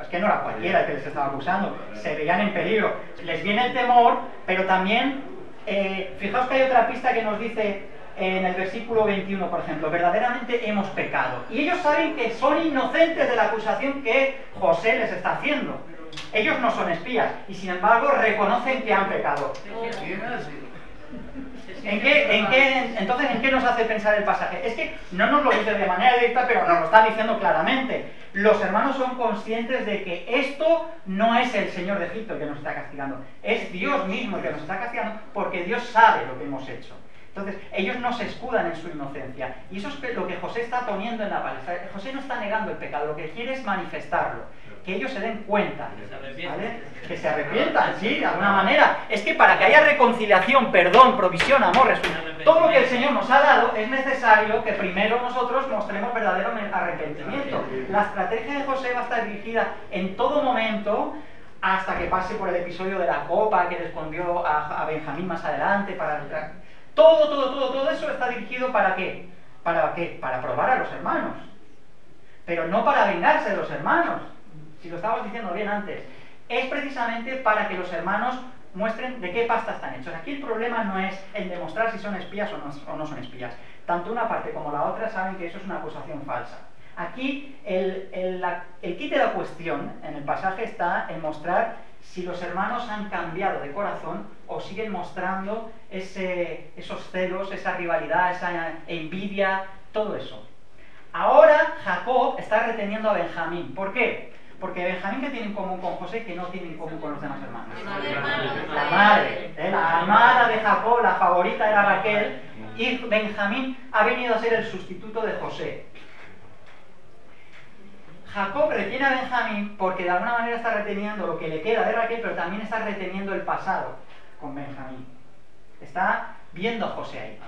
que no era cualquiera el que les estaba acusando, se veían en peligro, les viene el temor, pero también, fijaos que hay otra pista que nos dice en el versículo 21, por ejemplo, verdaderamente hemos pecado. Y ellos saben que son inocentes de la acusación que José les está haciendo. Ellos no son espías, y sin embargo reconocen que han pecado. Entonces, ¿en qué nos hace pensar el pasaje? Es que no nos lo dice de manera directa, pero nos lo está diciendo claramente. Los hermanos son conscientes de que esto no es el Señor de Egipto el que nos está castigando, es Dios mismo el que nos está castigando, porque Dios sabe lo que hemos hecho. Entonces, ellos no se escudan en su inocencia, y eso es lo que José está poniendo en la palestra. José no está negando el pecado, lo que quiere es manifestarlo, que ellos se den cuenta, ¿vale? Que se arrepientan, sí, de alguna manera. Es que para que haya reconciliación, perdón, provisión, amor, todo lo que el Señor nos ha dado, es necesario que primero nosotros mostremos verdadero arrepentimiento. La estrategia de José va a estar dirigida en todo momento, hasta que pase por el episodio de la copa que le escondió a Benjamín más adelante, todo eso está dirigido ¿para qué? ¿Para qué? Para probar a los hermanos, pero no para vengarse de los hermanos. Si lo estábamos diciendo bien antes, es precisamente para que los hermanos muestren de qué pasta están hechos. Aquí el problema no es el demostrar si son espías o no son espías. Tanto una parte como la otra saben que eso es una acusación falsa. Aquí el quid de la cuestión en el pasaje está en mostrar si los hermanos han cambiado de corazón o siguen mostrando esos celos, esa rivalidad, esa envidia, todo eso. Ahora Jacob está reteniendo a Benjamín. ¿Por qué? Porque Benjamín, ¿qué tiene en común con José que no tiene en común con los demás hermanos? La madre, la amada de Jacob, la favorita era Raquel, y Benjamín ha venido a ser el sustituto de José. Jacob retiene a Benjamín porque de alguna manera está reteniendo lo que le queda de Raquel, pero también está reteniendo el pasado con Benjamín. Está viendo a José ahí.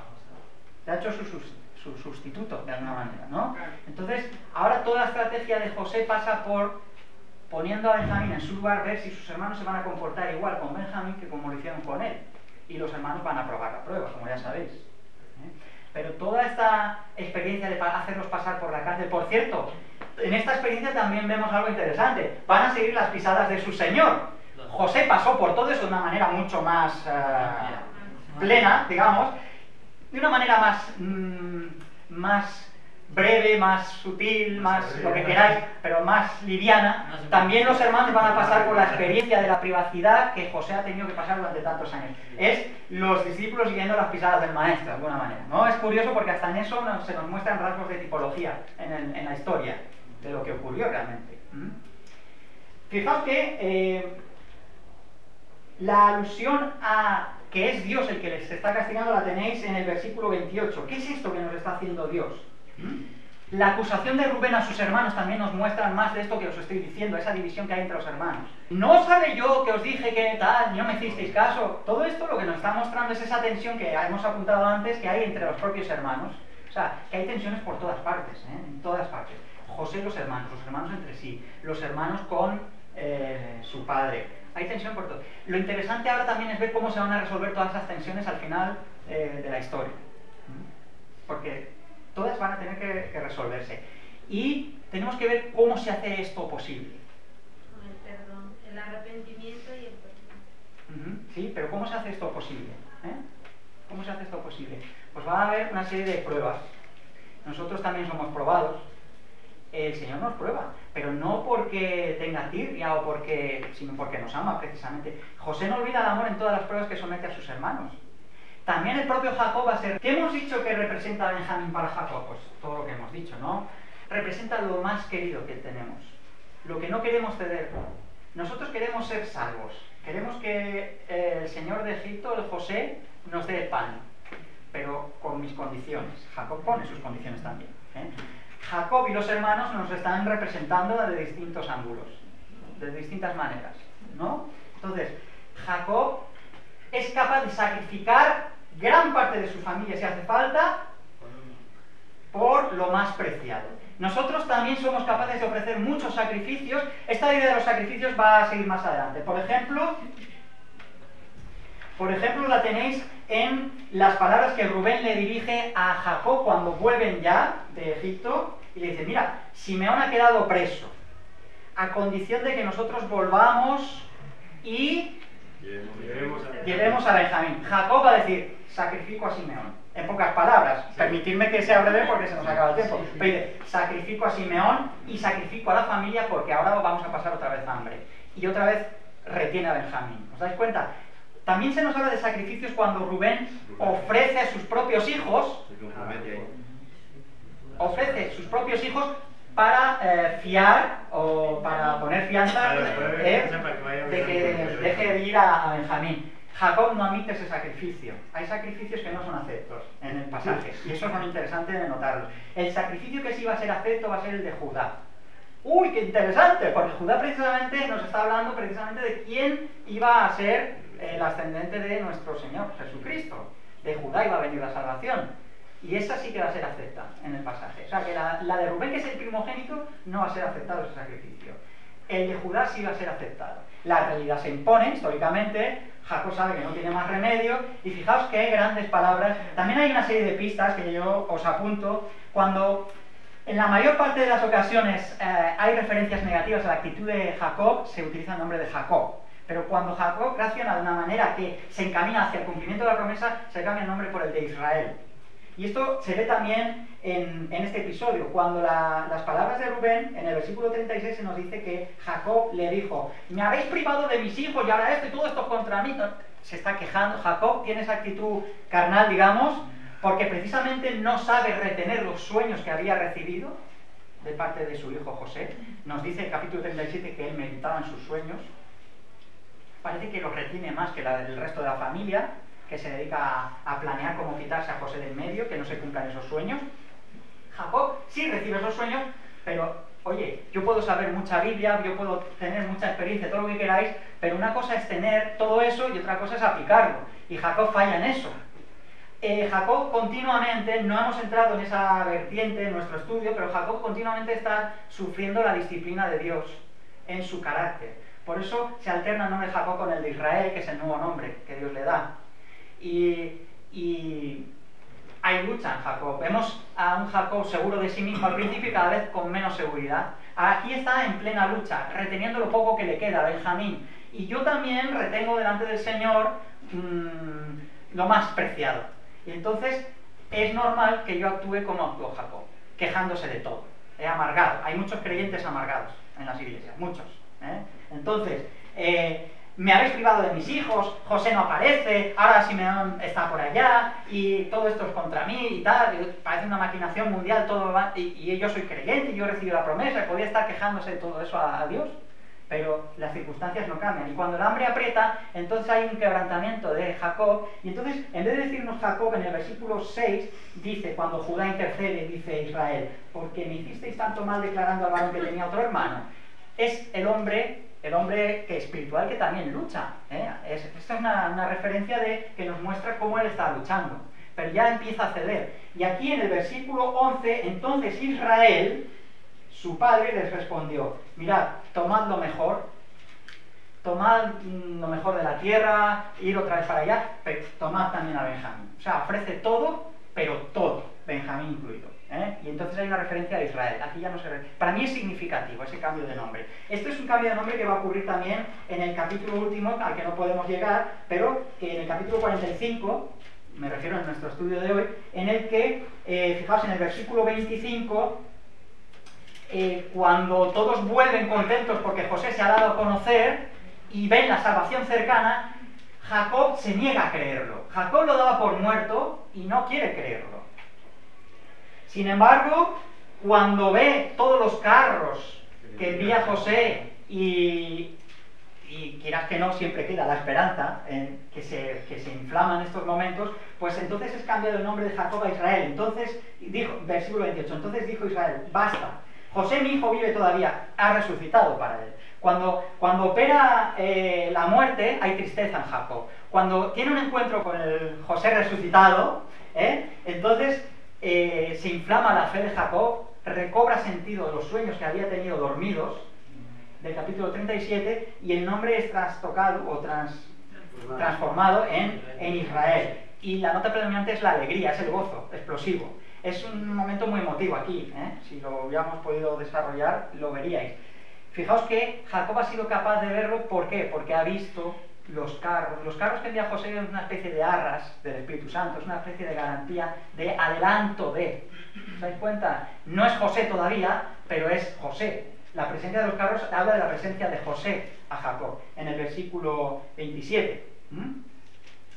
Le ha hecho su sustituto de alguna manera, ¿no? Entonces, ahora toda la estrategia de José pasa por poniendo a Benjamín en su lugar, ver si sus hermanos se van a comportar igual con Benjamín que como lo hicieron con él. Y los hermanos van a aprobar la prueba, como ya sabéis. Pero toda esta experiencia de hacerlos pasar por la cárcel, por cierto, en esta experiencia también vemos algo interesante. Van a seguir las pisadas de su Señor. José pasó por todo eso de una manera mucho más plena, digamos, de una manera más breve, más sutil, más lo que queráis, pero más liviana. También los hermanos van a pasar por la experiencia de la privacidad que José ha tenido que pasar durante tantos años. Es los discípulos siguiendo las pisadas del maestro, de alguna manera, ¿no? Es curioso porque hasta en eso se nos muestran rasgos de tipología en la historia de lo que ocurrió realmente. Fijaos que La alusión a que es Dios el que les está castigando la tenéis en el versículo 28. ¿Qué es esto que nos está haciendo Dios? La acusación de Rubén a sus hermanos también nos muestra más de esto que os estoy diciendo, esa división que hay entre los hermanos. ¿No sabe yo que os dije que tal, y no me hicisteis caso? Todo esto lo que nos está mostrando es esa tensión que hemos apuntado antes que hay entre los propios hermanos. O sea, que hay tensiones por todas partes, en todas partes. José y los hermanos entre sí, los hermanos con su padre. Hay tensión por todo. Lo interesante ahora también es ver cómo se van a resolver todas esas tensiones al final de la historia. Porque todas van a tener que resolverse. Y tenemos que ver cómo se hace esto posible. Con el perdón, el arrepentimiento y el perdón. Sí, pero ¿cómo se hace esto posible? ¿Cómo se hace esto posible? Pues va a haber una serie de pruebas. Nosotros también somos probados. El Señor nos prueba, pero no porque tenga tirria o sino porque nos ama precisamente. José no olvida el amor en todas las pruebas que somete a sus hermanos. También el propio Jacob va a ser... ¿Qué hemos dicho que representa a Benjamín para Jacob? Pues todo lo que hemos dicho, ¿no? Representa lo más querido que tenemos, lo que no queremos ceder. Nosotros queremos ser salvos, queremos que el Señor de Egipto, el José, nos dé pan, pero con mis condiciones. Jacob pone sus condiciones también, Jacob y los hermanos nos están representando de distintos ángulos, de distintas maneras, ¿no? Entonces, Jacob es capaz de sacrificar gran parte de su familia, si hace falta, por lo más preciado. Nosotros también somos capaces de ofrecer muchos sacrificios. Esta idea de los sacrificios va a seguir más adelante. Por ejemplo, la tenéis en las palabras que Rubén le dirige a Jacob cuando vuelven ya de Egipto y le dice: mira, Simeón ha quedado preso, a condición de que nosotros volvamos y llevemos a Benjamín. Jacob va a decir: sacrifico a Simeón. En pocas palabras, permitidme que sea breve porque se nos acaba el tiempo, pero dice: sacrifico a Simeón y sacrifico a la familia porque ahora vamos a pasar otra vez hambre. Y otra vez retiene a Benjamín. ¿Os dais cuenta? También se nos habla de sacrificios cuando Rubén ofrece a sus propios hijos, para fiar o para poner fianza de que deje de ir a Benjamín. Jacob no admite ese sacrificio. Hay sacrificios que no son aceptos en el pasaje, y eso es muy interesante de notarlo. El sacrificio que sí va a ser acepto va a ser el de Judá. ¡Uy, qué interesante! Porque Judá precisamente nos está hablando precisamente de quién iba a ser el ascendente de nuestro Señor Jesucristo. De Judá iba a venir la salvación. Y esa sí que va a ser acepta en el pasaje. O sea que la de Rubén, que es el primogénito, no va a ser aceptado ese sacrificio. El de Judá sí va a ser aceptado. La realidad se impone históricamente. Jacob sabe que no tiene más remedio. Y fijaos qué grandes palabras. También hay una serie de pistas que yo os apunto. Cuando en la mayor parte de las ocasiones hay referencias negativas a la actitud de Jacob, se utiliza el nombre de Jacob. Pero cuando Jacob reacciona de una manera que se encamina hacia el cumplimiento de la promesa, se cambia el nombre por el de Israel. Y esto se ve también en este episodio, cuando las palabras de Rubén, en el versículo 36 se nos dice que Jacob le dijo: me habéis privado de mis hijos y ahora esto y todo esto contra mí. Se está quejando. Jacob tiene esa actitud carnal, digamos, porque precisamente no sabe retener los sueños que había recibido de parte de su hijo José. Nos dice el capítulo 37 que él meditaba en sus sueños. Parece que los retiene más que el resto de la familia, que se dedica a planear cómo quitarse a José del medio, que no se cumplan esos sueños. Jacob sí recibe esos sueños, pero oye, yo puedo saber mucha Biblia, yo puedo tener mucha experiencia, todo lo que queráis, pero una cosa es tener todo eso y otra cosa es aplicarlo. Y Jacob falla en eso. Jacob continuamente, no hemos entrado en esa vertiente en nuestro estudio, pero Jacob continuamente está sufriendo la disciplina de Dios en su carácter. Por eso se alterna el nombre de Jacob con el de Israel, que es el nuevo nombre que Dios le da. Y hay lucha en Jacob. Vemos a un Jacob seguro de sí mismo al principio y cada vez con menos seguridad. Aquí está en plena lucha, reteniendo lo poco que le queda a Benjamín. Y yo también retengo delante del Señor lo más preciado. Y entonces es normal que yo actúe como actuó Jacob, quejándose de todo. Amargado. Hay muchos creyentes amargados en las iglesias, muchos. Entonces, me habéis privado de mis hijos, José no aparece, ahora Simeón está por allá, y todo esto es contra mí y tal, y parece una maquinación mundial, todo va, y yo soy creyente, y yo he recibido la promesa, y podía estar quejándose de todo eso a Dios. pero las circunstancias no cambian. Y cuando el hambre aprieta, entonces hay un quebrantamiento de Jacob, y entonces, en vez de decirnos Jacob, en el versículo 6, dice, cuando Judá intercede, dice Israel, porque me hicisteis tanto mal declarando al varón que tenía otro hermano. Es el hombre que espiritual que también lucha. Esta es una referencia que nos muestra cómo él está luchando. Pero ya empieza a ceder. Y aquí en el versículo 11, entonces Israel, su padre, les respondió, mirad, tomad lo mejor de la tierra, ir otra vez para allá, pero tomad también a Benjamín. O sea, ofrece todo, pero todo, Benjamín incluido. Y entonces hay una referencia a Israel. Aquí ya no se... Para mí es significativo ese cambio de nombre. Esto es un cambio de nombre que va a ocurrir también en el capítulo último, al que no podemos llegar, pero que en el capítulo 45, me refiero a nuestro estudio de hoy, en el que, fijaos, en el versículo 25, cuando todos vuelven contentos porque José se ha dado a conocer y ven la salvación cercana, Jacob se niega a creerlo. Jacob lo daba por muerto y no quiere creerlo. Sin embargo, cuando ve todos los carros que envía José y quieras que no, siempre queda la esperanza que se inflama en estos momentos, pues entonces es cambiado el nombre de Jacob a Israel. Entonces, versículo 28, entonces dijo Israel, basta, José mi hijo vive todavía, ha resucitado para él. Cuando opera la muerte, hay tristeza en Jacob. Cuando tiene un encuentro con el José resucitado, entonces se inflama la fe de Jacob, recobra sentido los sueños que había tenido dormidos, del capítulo 37, y el nombre es trastocado o transformado en Israel. Y la nota predominante es la alegría, es el gozo explosivo. Es un momento muy emotivo aquí, si lo hubiéramos podido desarrollar, lo veríais. Fijaos que Jacob ha sido capaz de verlo, ¿por qué? Porque ha visto los carros. Los carros que envía José es una especie de arras del Espíritu Santo, es una especie de garantía de adelanto de. ¿Os dais cuenta? No es José todavía, pero es José. La presencia de los carros habla de la presencia de José a Jacob, en el versículo 27.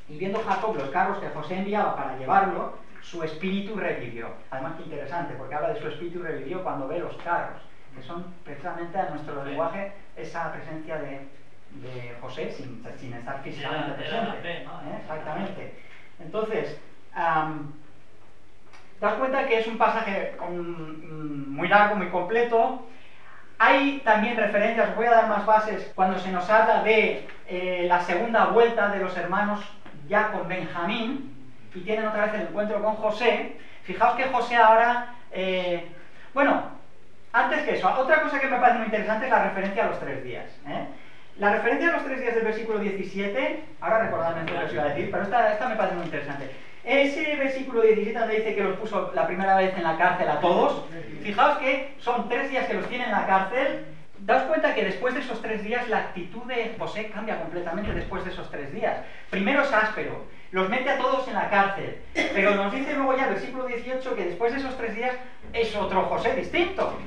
Y viendo Jacob los carros que José enviaba para llevarlo, su espíritu revivió. Además, que interesante, porque habla de su espíritu revivió cuando ve los carros, que son precisamente a nuestro lenguaje esa presencia de José sin estar físicamente presente. Exactamente. Entonces, daos cuenta que es un pasaje muy largo, muy completo. Hay también referencias, os voy a dar más bases, cuando se nos habla de la segunda vuelta de los hermanos ya con Benjamín, y tienen otra vez el encuentro con José. Fijaos que José ahora... bueno, antes que eso, otra cosa que me parece muy interesante es la referencia a los 3 días. La referencia a los 3 días del versículo 17, ahora recordadme lo que os iba a decir, pero esta me parece muy interesante. Ese versículo 17 donde dice que los puso la primera vez en la cárcel a todos, fijaos que son 3 días que los tiene en la cárcel. Daos cuenta que después de esos 3 días la actitud de José cambia completamente después de esos 3 días. Primero es áspero, los mete a todos en la cárcel, pero nos dice luego ya el versículo 18 que después de esos 3 días es otro José distinto.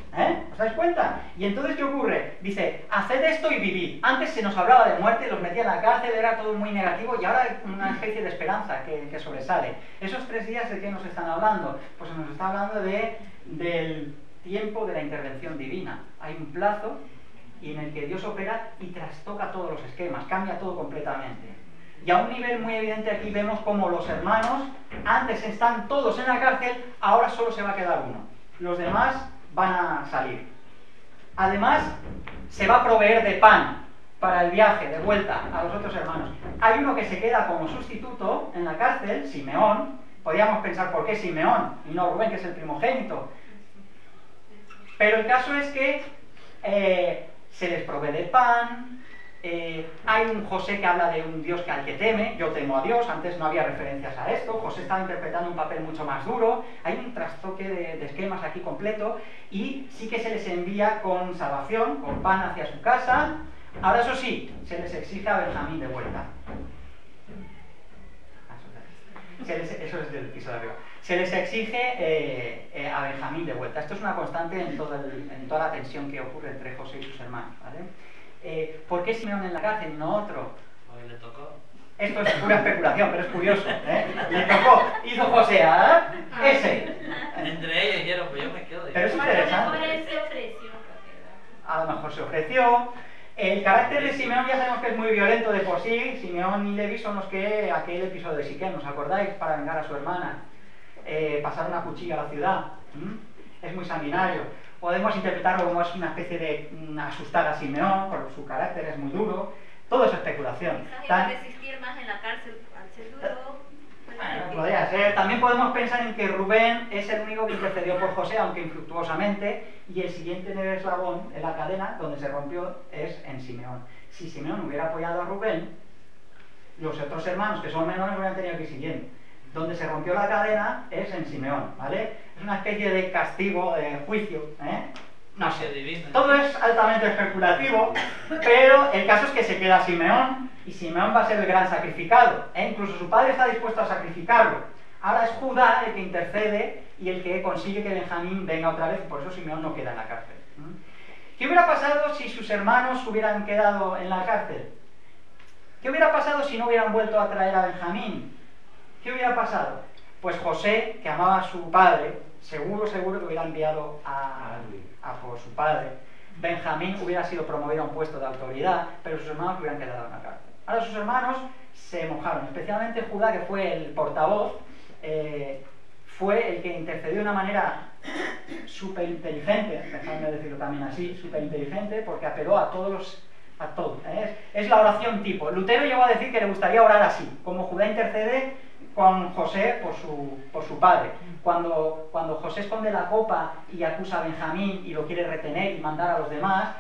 ¿Os dais cuenta? Y entonces, ¿qué ocurre? Dice, haced esto y vivid. Antes se nos hablaba de muerte, los metía en la cárcel, era todo muy negativo, y ahora hay una especie de esperanza que sobresale. ¿Esos 3 días de qué nos están hablando? Pues nos está hablando del tiempo de la intervención divina. Hay un plazo y en el que Dios opera y trastoca todos los esquemas, cambia todo completamente. Y a un nivel muy evidente aquí vemos como los hermanos antes están todos en la cárcel, ahora solo se va a quedar uno. Los demás van a salir. Además, se va a proveer de pan para el viaje de vuelta a los otros hermanos. Hay uno que se queda como sustituto en la cárcel, Simeón. Podríamos pensar por qué Simeón y no Rubén, que es el primogénito. Pero el caso es que se les provee de pan. Hay un José que habla de un Dios al que teme. Yo temo a Dios. Antes no había referencias a esto. José estaba interpretando un papel mucho más duro. Hay un trastoque de esquemas aquí completo. Y sí que se les envía con salvación, con pan hacia su casa. Ahora, eso sí, se les exige a Benjamín de vuelta. Eso es del piso de arriba. Se les exige a Benjamín de vuelta. Esto es una constante en toda la tensión que ocurre entre José y sus hermanos, ¿vale? ¿Por qué Simeón en la cárcel y no otro? Hoy le tocó. Esto es pura especulación, pero es curioso. Le tocó, hizo José a ese. Entre ellos dijeron, pues yo me quedo de... Pero es interesante. A lo mejor él se ofreció. A lo mejor se ofreció. El carácter de Simeón ya sabemos que es muy violento de por sí. Simeón y Leví son los que aquel episodio de Siquem, ¿os acordáis? Para vengar a su hermana. Pasaron una cuchilla a la ciudad. Es muy sanguinario. Podemos interpretarlo como es una especie de asustar a Simeón, por su carácter es muy duro. Todo es especulación. Quizás iba a resistir más en la cárcel al ser duro. Bueno, podría ser. También podemos pensar en que Rubén es el único que intercedió por José, aunque infructuosamente, y el siguiente en el eslabón, en la cadena, donde se rompió, es en Simeón. Si Simeón hubiera apoyado a Rubén, los otros hermanos, que son menores, hubieran tenido que ir siguiendo. Donde se rompió la cadena es en Simeón, ¿vale? Es una especie de castigo, de juicio, No sé, todo es altamente especulativo, pero el caso es que se queda Simeón, y Simeón va a ser el gran sacrificado, incluso su padre está dispuesto a sacrificarlo. Ahora es Judá el que intercede y el que consigue que Benjamín venga otra vez, y por eso Simeón no queda en la cárcel. ¿Qué hubiera pasado si sus hermanos hubieran quedado en la cárcel? ¿Qué hubiera pasado si no hubieran vuelto a traer a Benjamín? ¿Qué hubiera pasado? Pues José, que amaba a su padre, seguro que hubiera enviado a por su padre. Benjamín hubiera sido promovido a un puesto de autoridad, pero sus hermanos hubieran quedado en la cárcel. Ahora sus hermanos se mojaron, especialmente Judá, que fue el portavoz, fue el que intercedió de una manera súper inteligente, dejadme decirlo también así, súper inteligente, porque apeló a todos. Es la oración tipo. Lutero llegó a decir que le gustaría orar así, como Judá intercede con José por su padre. Cuando José esconde la copa y acusa a Benjamín y lo quiere retener y mandar a los demás,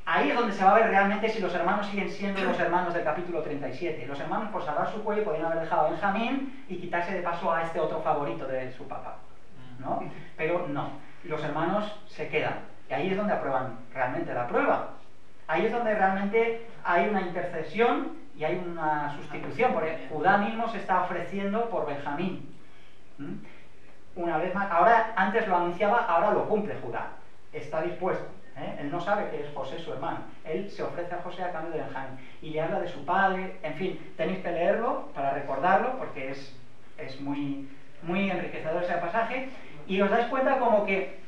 ahí es donde se va a ver realmente si los hermanos siguen siendo los hermanos del capítulo 37. Los hermanos, por salvar su cuello, podían haber dejado a Benjamín y quitarse de paso a este otro favorito de su papá, ¿no? Pero no, los hermanos se quedan, y ahí es donde aprueban realmente la prueba. Ahí es donde realmente hay una intercesión y hay una sustitución, porque Judá mismo se está ofreciendo por Benjamín. Una vez más, ahora antes lo anunciaba, ahora lo cumple Judá. Está dispuesto. Él no sabe que es José su hermano. Él se ofrece a José a cambio de Benjamín. Y le habla de su padre. En fin, tenéis que leerlo para recordarlo, porque es muy, muy enriquecedor ese pasaje. Y os dais cuenta como que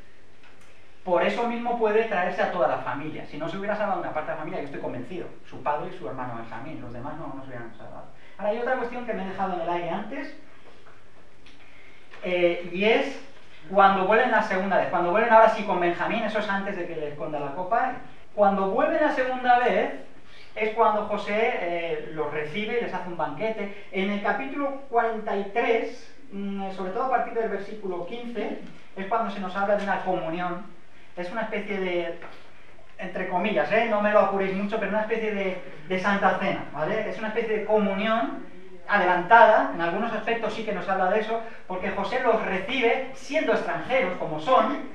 por eso mismo puede traerse a toda la familia. Si no se hubiera salvado una parte de la familia, yo estoy convencido, su padre y su hermano Benjamín, los demás no se hubieran salvado. Ahora hay otra cuestión que me he dejado en el aire antes, y es cuando vuelven la segunda vez, cuando vuelven ahora sí con Benjamín, eso es antes de que le esconda la copa. Cuando vuelven la segunda vez es cuando José los recibe y les hace un banquete. En el capítulo 43, sobre todo a partir del versículo 15, es cuando se nos habla de una comunión. Es una especie de, entre comillas, no me lo apuréis mucho, pero una especie de santa cena, ¿vale? Es una especie de comunión adelantada, en algunos aspectos sí que nos habla de eso, porque José los recibe, siendo extranjeros como son,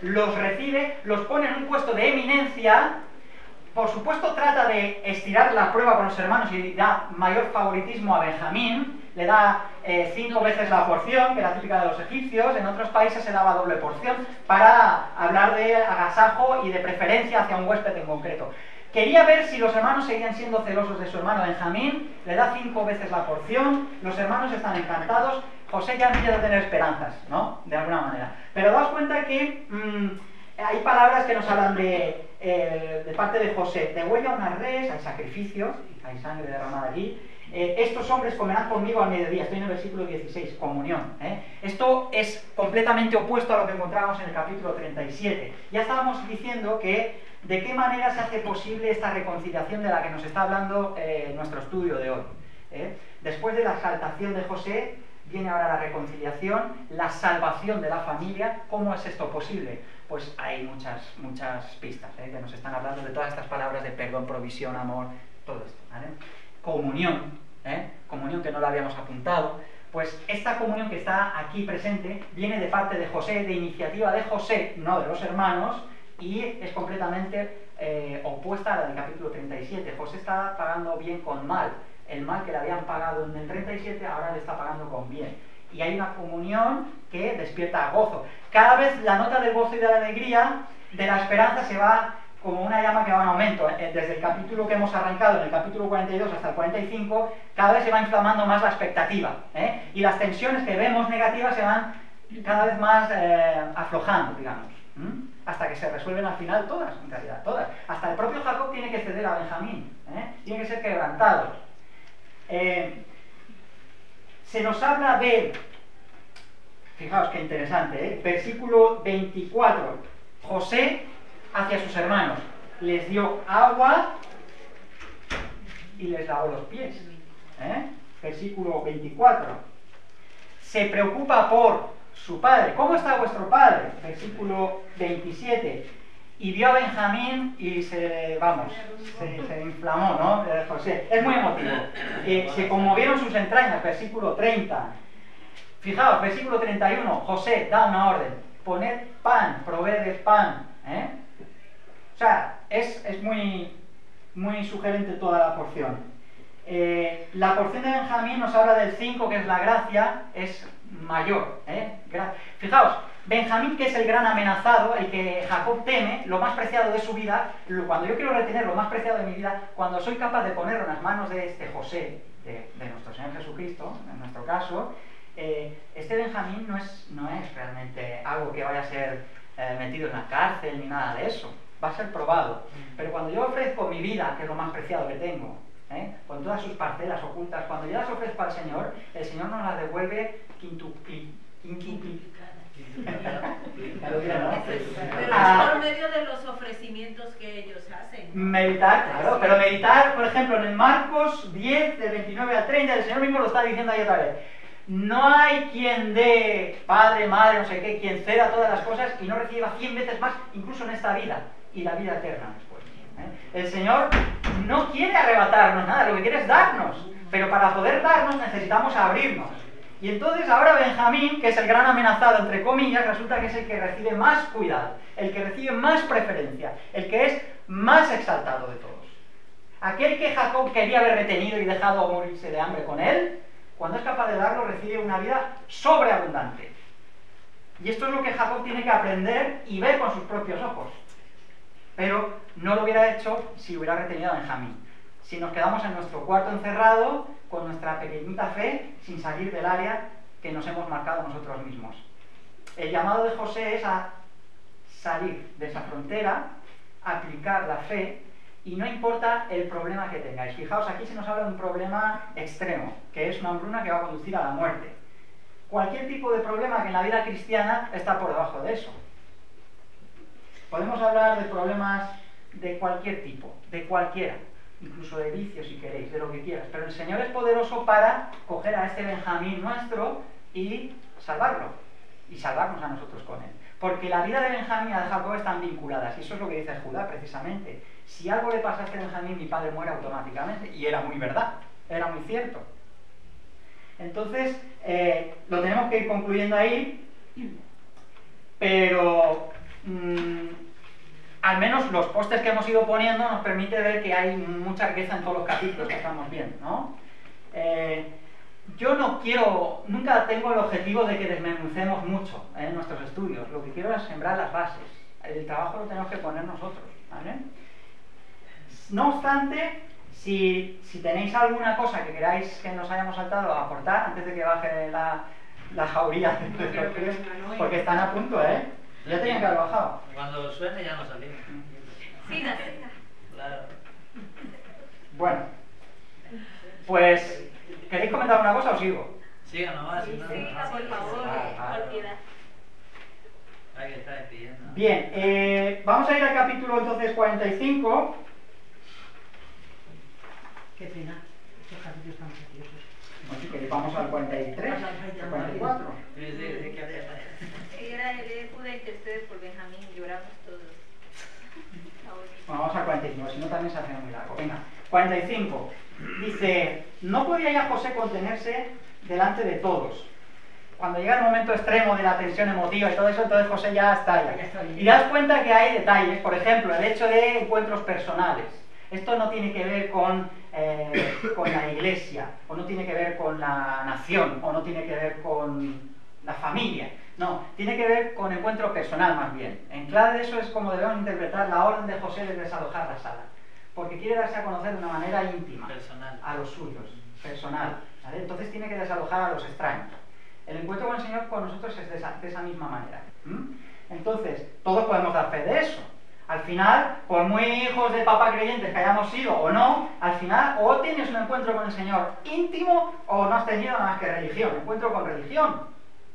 los recibe, los pone en un puesto de eminencia. Por supuesto trata de estirar la prueba con los hermanos y da mayor favoritismo a Benjamín, le da 5 veces la porción, que era típica de los egipcios. En otros países se daba doble porción para hablar de agasajo y de preferencia hacia un huésped en concreto. Quería ver si los hermanos seguían siendo celosos de su hermano Benjamín, le da 5 veces la porción, los hermanos están encantados, José ya empieza a tener esperanzas, ¿no? De alguna manera. Pero daos cuenta que hay palabras que nos hablan de parte de José. Degüella una res, hay sacrificio, hay sangre derramada allí. Estos hombres comerán conmigo al mediodía. Estoy en el versículo 16, comunión. Esto es completamente opuesto a lo que encontramos en el capítulo 37. Ya estábamos diciendo que de qué manera se hace posible esta reconciliación de la que nos está hablando nuestro estudio de hoy. Después de la exaltación de José, viene ahora la reconciliación, la salvación de la familia. ¿Cómo es esto posible? Pues hay muchas pistas que nos están hablando de todas estas palabras de perdón, provisión, amor, todo esto, ¿vale? Comunión, comunión que no la habíamos apuntado. Pues esta comunión que está aquí presente viene de parte de José, de iniciativa de José, no de los hermanos, y es completamente opuesta a la del capítulo 37. José está pagando bien con mal. El mal que le habían pagado en el 37 ahora le está pagando con bien. Y hay una comunión que despierta gozo. Cada vez la nota del gozo y de la alegría, de la esperanza, se va como una llama que va en aumento. Desde el capítulo que hemos arrancado, en el capítulo 42 hasta el 45, cada vez se va inflamando más la expectativa, y las tensiones que vemos negativas se van cada vez más aflojando, digamos, hasta que se resuelven al final todas, en realidad, todas. Hasta el propio Jacob, tiene que ceder a Benjamín, tiene que ser quebrantado. Se nos habla de, fijaos qué interesante, versículo 24, José hacia sus hermanos les dio agua y les lavó los pies. Versículo 24. Se preocupa por su padre. ¿Cómo está vuestro padre? Versículo 27. Y vio a Benjamín y se inflamó, ¿no? José. Es muy emotivo. Se conmovieron sus entrañas. Versículo 30. Fijaos, versículo 31. José da una orden. Poned pan, proveed pan. O sea, es muy, muy sugerente toda la porción. La porción de Benjamín nos habla del 5, que es la gracia, es mayor. Fijaos, Benjamín, que es el gran amenazado, el que Jacob teme, lo más preciado de su vida, cuando yo quiero retener lo más preciado de mi vida, cuando soy capaz de ponerlo en las manos de este José, de nuestro Señor Jesucristo, en nuestro caso, este Benjamín no es realmente algo que vaya a ser metido en la cárcel ni nada de eso, va a ser probado. Pero cuando yo ofrezco mi vida, que es lo más preciado que tengo, con todas sus parcelas ocultas, cuando yo las ofrezco al Señor, el Señor nos las devuelve Pero es por medio de los ofrecimientos que ellos hacen. Meditar, claro, pero meditar, por ejemplo, en el Marcos 10, del 29 al 30, el Señor mismo lo está diciendo ahí otra vez. No hay quien dé, padre, madre, no sé qué, quien ceda todas las cosas y no reciba 100 veces más, incluso en esta vida, y la vida eterna después. El Señor no quiere arrebatarnos nada, lo que quiere es darnos, pero para poder darnos necesitamos abrirnos. Y entonces ahora Benjamín, que es el gran amenazado, entre comillas, resulta que es el que recibe más cuidado, el que recibe más preferencia, el que es más exaltado de todos. Aquel que Jacob quería haber retenido y dejado morirse de hambre con él, cuando es capaz de darlo, recibe una vida sobreabundante. Y esto es lo que Jacob tiene que aprender y ver con sus propios ojos. Pero no lo hubiera hecho si hubiera retenido a Benjamín. Si nos quedamos en nuestro cuarto encerrado, con nuestra pequeñita fe, sin salir del área que nos hemos marcado nosotros mismos. El llamado de José es a salir de esa frontera, aplicar la fe, y no importa el problema que tengáis. Fijaos, aquí se nos habla de un problema extremo, que es una hambruna que va a conducir a la muerte. Cualquier tipo de problema que en la vida cristiana está por debajo de eso. Podemos hablar de problemas de cualquier tipo, de cualquiera, incluso de vicios si queréis, de lo que quieras, pero el Señor es poderoso para coger a este Benjamín nuestro y salvarlo, y salvarnos a nosotros con él. Porque la vida de Benjamín y la de Jacob están vinculadas, y eso es lo que dice Judá precisamente. Si algo le pasa a este Benjamín, mi padre muere automáticamente, y era muy verdad, era muy cierto. Entonces, lo tenemos que ir concluyendo ahí, pero al menos los postes que hemos ido poniendo nos permite ver que hay mucha riqueza en todos los capítulos que estamos viendo, ¿no? Yo nunca tengo el objetivo de que desmenucemos mucho en nuestros estudios. Lo que quiero es sembrar las bases. El trabajo lo tenemos que poner nosotros, ¿vale? No obstante, si tenéis alguna cosa que queráis que nos hayamos saltado a aportar antes de que baje la jauría de los pies, porque están a punto, ya tenían que haber bajado. Cuando suene ya no salimos. Siga. Claro. Bueno, pues, ¿queréis comentar una cosa o sigo? Siga nomás. Siga, por favor, por piedad. Hay que estar despidiendo. Bien, vamos a ir al capítulo entonces 45. Qué pena, estos capítulos tan preciosos. No, si queréis, vamos al 43, al 44. Era el prudente ustedes por Benjamín, lloramos todos. Bueno, vamos al 45, si no también se hace muy largo. Venga, 45. Dice, no podía ya José contenerse delante de todos. Cuando llega el momento extremo de la tensión emotiva y todo eso, entonces José ya está allá. Y das cuenta que hay detalles, por ejemplo, el hecho de encuentros personales. Esto no tiene que ver con la iglesia, o no tiene que ver con la nación, o no tiene que ver con la familia. No, tiene que ver con encuentro personal más bien. En clave de eso es como debemos interpretar la orden de José de desalojar la sala. Porque quiere darse a conocer de una manera íntima Personal. a los suyos, personal. ¿Vale? Entonces tiene que desalojar a los extraños. El encuentro con el Señor con nosotros es de esa misma manera. Entonces, todos podemos dar fe de eso. Al final, por muy hijos de papá creyentes que hayamos sido o no, al final o tienes un encuentro con el Señor íntimo o no has tenido nada más que religión, encuentro con religión,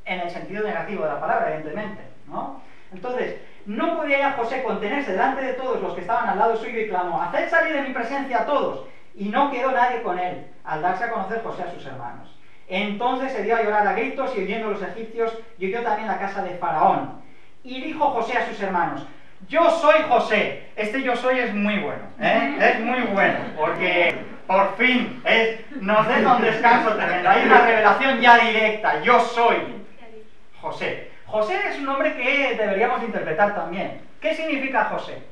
en el sentido negativo de la palabra, evidentemente, ¿no? Entonces, no podía ya José contenerse delante de todos los que estaban al lado suyo y clamó: haced salir de mi presencia a todos. Y no quedó nadie con él, al darse a conocer José a sus hermanos. Entonces se dio a llorar a gritos y oyendo los egipcios, y oyó también la casa de Faraón. Y dijo José a sus hermanos: yo soy José. Este yo soy es muy bueno, ¿eh? Es muy bueno, porque por fin nos deja un descanso tremendo. Hay una revelación ya directa: yo soy José. José es un nombre que deberíamos interpretar también. ¿Qué significa José?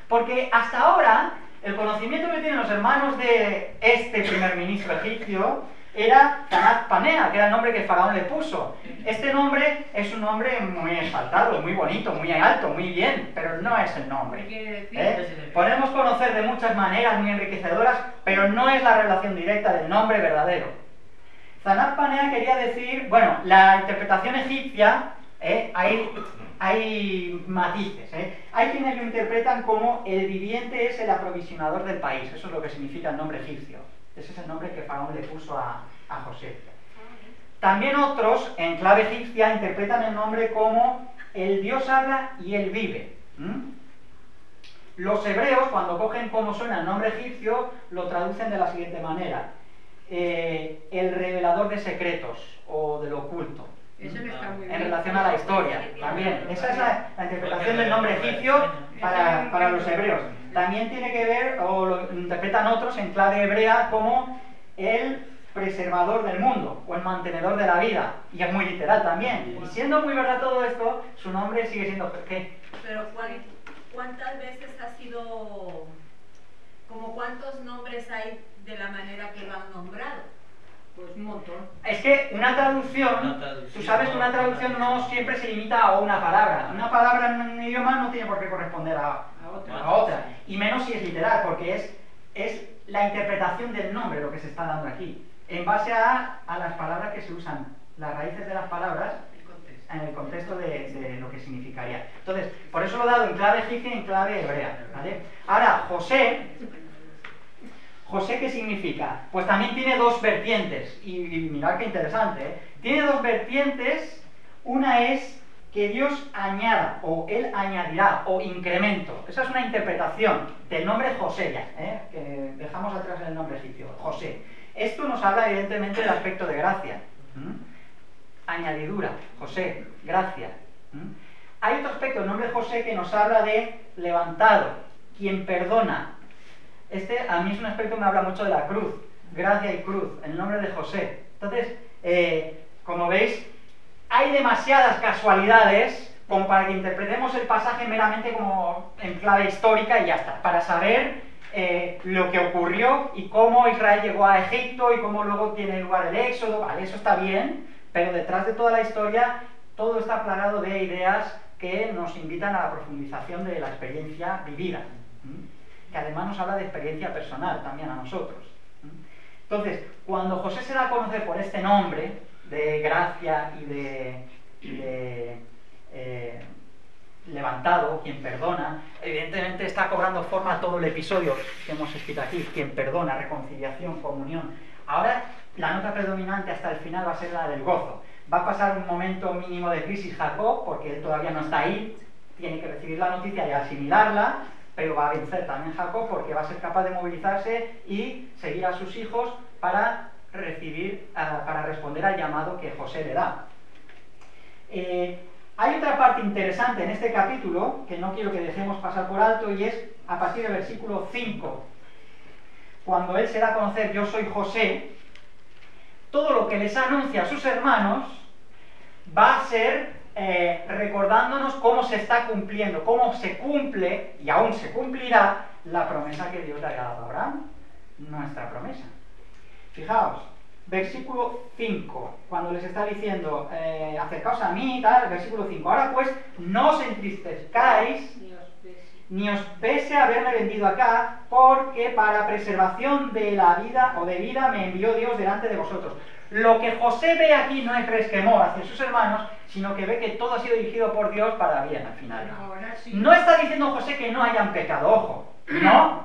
Porque hasta ahora el conocimiento que tienen los hermanos de este primer ministro egipcio era Tanat Panea, que era el nombre que Faraón le puso. Este nombre es un nombre muy exaltado, muy bonito, muy alto, muy bien, pero no es el nombre. Podemos conocer de muchas maneras muy enriquecedoras, pero no es la relación directa del nombre verdadero. Tanat Panea quería decir, bueno, la interpretación egipcia, hay matices, hay quienes lo interpretan como el viviente es el aprovisionador del país. Eso es lo que significa el nombre egipcio. Ese es el nombre que Faraón le puso a José. También otros, en clave egipcia, interpretan el nombre como el Dios habla y él vive. Los hebreos, cuando cogen cómo suena el nombre egipcio, lo traducen de la siguiente manera: el revelador de secretos o del oculto. Eso no está muy bien. En relación a la historia, también. Esa es la interpretación del nombre egipcio para los hebreos. También tiene que ver, o lo interpretan otros en clave hebrea, como el preservador del mundo, o el mantenedor de la vida. Y es muy literal también. Y siendo muy verdad todo esto, su nombre sigue siendo... ¿qué? Pero ¿cuántas veces ha sido... como cuántos nombres hay de la manera que lo han nombrado? Pues un montón. Es que una traducción, tú sabes que una traducción no siempre se limita a una palabra. Una palabra en un idioma no tiene por qué corresponder a otra. Y menos si es literal, porque es la interpretación del nombre lo que se está dando aquí. En base a las palabras que se usan, las raíces de las palabras, en el contexto de lo que significaría. Entonces, por eso lo he dado en clave egipcia y en clave hebrea, ¿vale? Ahora, José, ¿qué significa? Pues también tiene dos vertientes, y mirad qué interesante, ¿eh? Tiene dos vertientes. Una es que Dios añada, o Él añadirá, o incremento. Esa es una interpretación del nombre José ya, que dejamos atrás el nombre egipcio, José. Esto nos habla evidentemente del aspecto de gracia. Añadidura, José, gracia. Hay otro aspecto del nombre José que nos habla de levantado, quien perdona. Este a mí es un aspecto que me habla mucho de la cruz, gracia y cruz, el nombre de José. Entonces, como veis, hay demasiadas casualidades como para que interpretemos el pasaje meramente como en clave histórica y ya está, para saber lo que ocurrió y cómo Israel llegó a Egipto y cómo luego tiene lugar el éxodo. Vale, eso está bien, pero detrás de toda la historia todo está plagado de ideas que nos invitan a la profundización de la experiencia vivida. Que además nos habla de experiencia personal también a nosotros. Entonces, cuando José se da a conocer por este nombre de gracia y de levantado, quien perdona, evidentemente está cobrando forma todo el episodio que hemos escrito aquí: quien perdona, reconciliación, comunión. Ahora la nota predominante hasta el final va a ser la del gozo. Va a pasar un momento mínimo de crisis Jacob, porque él todavía no está ahí, tiene que recibir la noticia y asimilarla, pero va a vencer también Jacob porque va a ser capaz de movilizarse y seguir a sus hijos para responder al llamado que José le da. Hay otra parte interesante en este capítulo que no quiero que dejemos pasar por alto, y es a partir del versículo 5. Cuando él se da a conocer: yo soy José, todo lo que les anuncia a sus hermanos va a ser recordándonos cómo se está cumpliendo, cómo se cumple, y aún se cumplirá, la promesa que Dios le ha dado a Abraham, nuestra promesa. Fijaos, versículo 5, cuando les está diciendo acercaos a mí y tal, versículo 5: ahora pues no os entristezcáis ni os pese haberme vendido acá, porque para preservación de la vida o de vida me envió Dios delante de vosotros. Lo que José ve aquí no es resquemor hacia sus hermanos, sino que ve que todo ha sido dirigido por Dios para bien al final. No está diciendo José que no hayan pecado, ojo, no.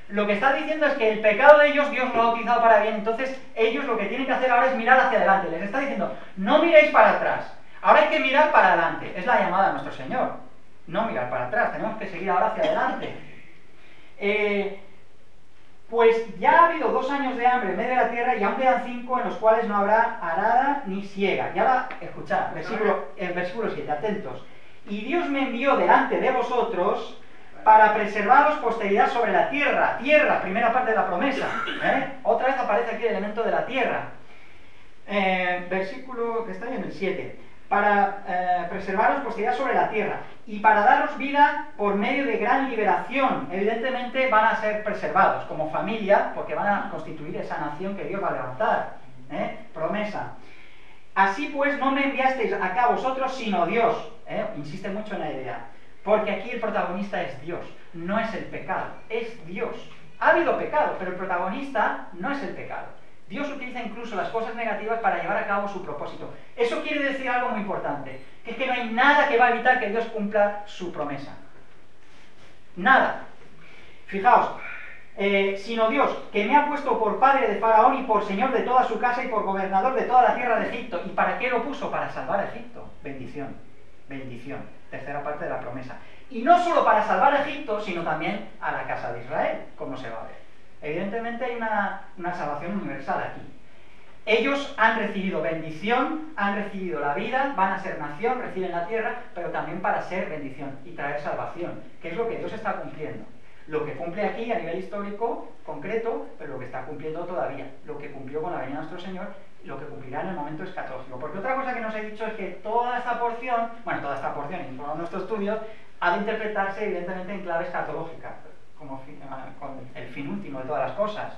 Lo que está diciendo es que el pecado de ellos Dios lo ha utilizado para bien, entonces ellos lo que tienen que hacer ahora es mirar hacia adelante. Les está diciendo, no miréis para atrás, ahora hay que mirar para adelante. Es la llamada de nuestro Señor, no mirar para atrás, tenemos que seguir ahora hacia adelante. Pues ya ha habido 2 años de hambre en medio de la tierra y aún quedan 5 en los cuales no habrá arada ni siega. Y ahora, escuchad, versículo 7, atentos. Y Dios me envió delante de vosotros para preservaros posteridad sobre la tierra. Tierra, primera parte de la promesa. Otra vez aparece aquí el elemento de la tierra. Versículo que está ahí en el 7. Para preservaros posteridad sobre la tierra y para daros vida por medio de gran liberación. Evidentemente van a ser preservados como familia porque van a constituir esa nación que Dios va a levantar. Promesa. Así pues no me enviasteis acá vosotros sino Dios. Insiste mucho en la idea. Porque aquí el protagonista es Dios, no es el pecado, es Dios. Ha habido pecado, pero el protagonista no es el pecado. Dios utiliza incluso las cosas negativas para llevar a cabo su propósito. Eso quiere decir algo muy importante, que es que no hay nada que va a evitar que Dios cumpla su promesa. Nada. Fijaos, sino Dios, que me ha puesto por padre de Faraón y por señor de toda su casa y por gobernador de toda la tierra de Egipto. ¿Y para qué lo puso? Para salvar a Egipto. Bendición, bendición. Tercera parte de la promesa. Y no solo para salvar a Egipto, sino también a la casa de Israel, como se va a ver. Evidentemente hay una salvación universal aquí. Ellos han recibido bendición, han recibido la vida, van a ser nación, reciben la tierra, pero también para ser bendición y traer salvación, que es lo que Dios está cumpliendo. Lo que cumple aquí a nivel histórico, concreto, pero lo que está cumpliendo todavía, lo que cumplió con la venida de nuestro Señor, lo que cumplirá en el momento escatológico. Porque otra cosa que nos he dicho es que toda esta porción, y todo nuestro estudio, ha de interpretarse evidentemente en clave escatológica, como con el fin último de todas las cosas.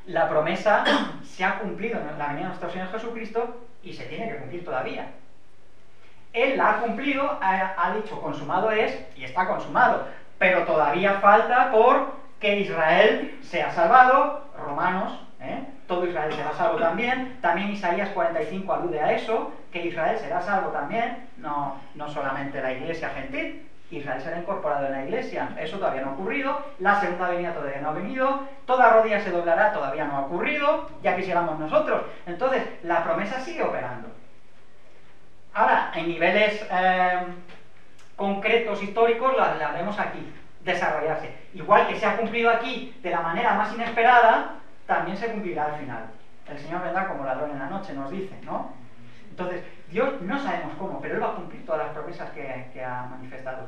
La promesa se ha cumplido en la venida de nuestro Señor Jesucristo y se tiene que cumplir todavía. Él la ha cumplido, ha dicho consumado es y está consumado, pero todavía falta por que Israel sea salvado, Romanos, todo Israel será salvo también. También Isaías 45 alude a eso, que Israel será salvo también, no solamente la iglesia gentil, Israel será incorporado en la iglesia, eso todavía no ha ocurrido, la segunda venida todavía no ha venido, toda rodilla se doblará, todavía no ha ocurrido, ya quisiéramos nosotros. Entonces, la promesa sigue operando. Ahora, en niveles concretos, históricos, la vemos aquí, desarrollarse. Igual que se ha cumplido aquí de la manera más inesperada, también se cumplirá al final. El Señor vendrá como ladrón en la noche, nos dice, ¿no? Entonces, Dios no sabemos cómo, pero Él va a cumplir todas las promesas que ha manifestado.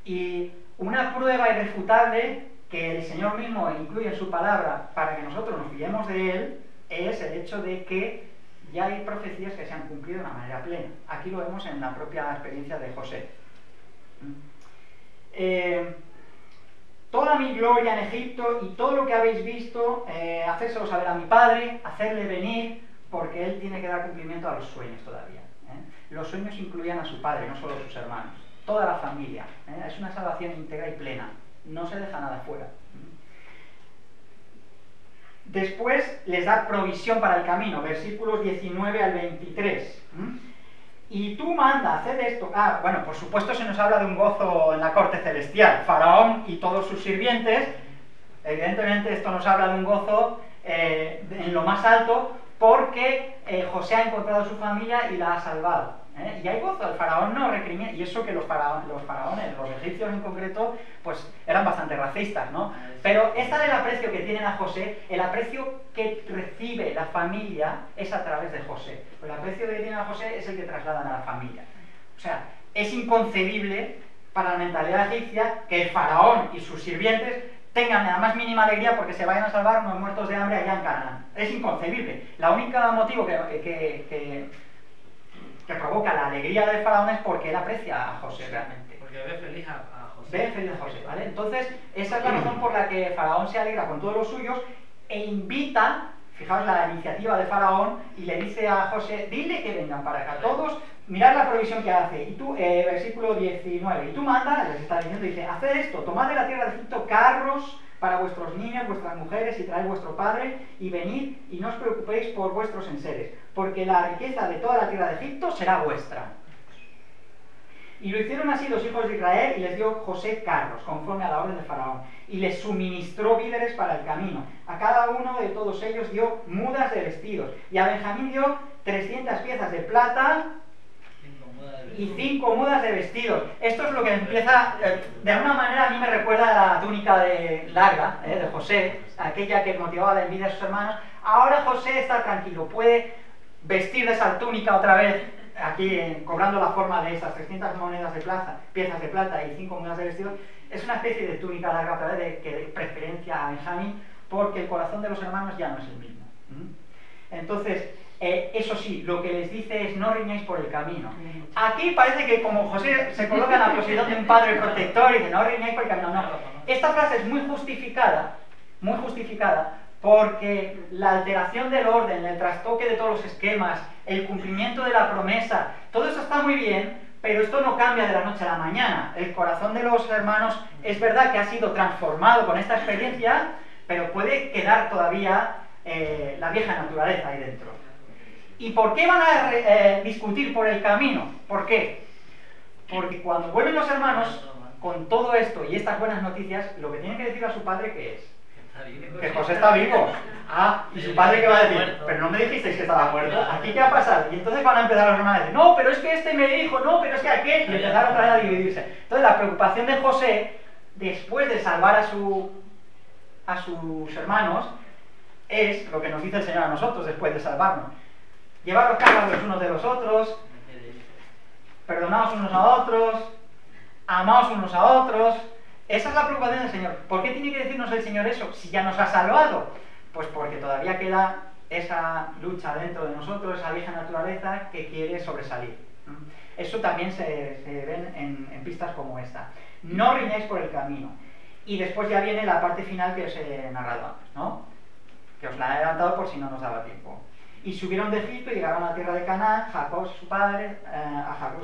Y una prueba irrefutable que el Señor mismo incluye en su palabra para que nosotros nos fiemos de Él es el hecho de que ya hay profecías que se han cumplido de una manera plena. Aquí lo vemos en la propia experiencia de José. Toda mi gloria en Egipto y todo lo que habéis visto, hacérselo saber a mi padre, hacerle venir, porque él tiene que dar cumplimiento a los sueños todavía. Los sueños incluían a su padre, no solo a sus hermanos, toda la familia. Es una salvación íntegra y plena, no se deja nada fuera. Después les da provisión para el camino, versículos 19 al 23. Y tú manda, haced esto. Bueno, por supuesto se nos habla de un gozo en la corte celestial. Faraón y todos sus sirvientes, evidentemente esto nos habla de un gozo en lo más alto, porque José ha encontrado a su familia y la ha salvado. Y hay gozo, el faraón no recrimina, y eso que los faraones, los egipcios en concreto, pues eran bastante racistas, ¿no? Pero este es el aprecio que tienen a José, el aprecio que recibe la familia es a través de José. El aprecio que tienen a José es el que trasladan a la familia. O sea, es inconcebible para la mentalidad egipcia que el faraón y sus sirvientes tengan la más mínima alegría porque se vayan a salvar unos muertos de hambre allá en Canaán. Es inconcebible. La única motivo que provoca la alegría del faraón es porque él aprecia a José realmente. Porque ve feliz a José. Ve feliz a José, ¿vale? Entonces, esa es la razón por la que Faraón se alegra con todos los suyos e invita, fijaos la iniciativa de Faraón, y le dice a José, dile que vengan para acá todos, mirad la provisión que hace. Y tú, versículo 19, y tú manda, les está diciendo, dice, haced esto, tomad de la tierra de Egipto carros para vuestros niños, vuestras mujeres, y traed vuestro padre, y venid, y no os preocupéis por vuestros enseres, porque la riqueza de toda la tierra de Egipto será vuestra. Y lo hicieron así los hijos de Israel, y les dio José carros, conforme a la orden de Faraón, y les suministró víveres para el camino. A cada uno de todos ellos dio mudas de vestidos, y a Benjamín dio 300 piezas de plata y 5 mudas de vestidos. Esto es lo que empieza, de alguna manera a mí me recuerda a la túnica larga de José, aquella que motivaba la envidia a sus hermanos. Ahora José está tranquilo, puede vestir de esa túnica otra vez, aquí cobrando la forma de esas 300 monedas de plata, piezas de plata y 5 mudas de vestidos. Es una especie de túnica larga otra vez que de preferencia a Benjamín, porque el corazón de los hermanos ya no es el mismo. Entonces, eso sí, lo que les dice es: no riñáis por el camino. Aquí parece que como José se coloca en la posición de un padre protector y dice: no riñáis por el camino. No, esta frase es muy justificada, porque la alteración del orden, el trastoque de todos los esquemas, el cumplimiento de la promesa, todo eso está muy bien, pero esto no cambia de la noche a la mañana. El corazón de los hermanos es verdad que ha sido transformado con esta experiencia, pero puede quedar todavía la vieja naturaleza ahí dentro. ¿Y por qué van a discutir por el camino? ¿Por qué? Porque cuando vuelven los hermanos, con todo esto y estas buenas noticias, lo que tienen que decir a su padre, ¿qué es? Que José está vivo. Ah, y su padre, ¿qué va a decir? Pero no me dijisteis que estaba muerto. ¿Aquí qué ha pasado? Y entonces van a empezar los hermanos a decir: no, pero es que este me dijo, no, pero es que aquel. Y empezaron otra vez a dividirse. Entonces la preocupación de José, después de salvar a sus hermanos, es lo que nos dice el Señor a nosotros después de salvarnos: llevar los cargos los unos de los otros, perdonaos unos a otros, amaos unos a otros. Esa es la preocupación del Señor. ¿Por qué tiene que decirnos el Señor eso si ya nos ha salvado? Pues porque todavía queda esa lucha dentro de nosotros, esa vieja naturaleza que quiere sobresalir. Eso también se ven en pistas como esta. No riñáis por el camino. Y después ya viene la parte final que os he narrado antes, ¿no? Que os la he adelantado por si no nos daba tiempo. Y subieron de Egipto y llegaron a la tierra de Canaán, a Jacob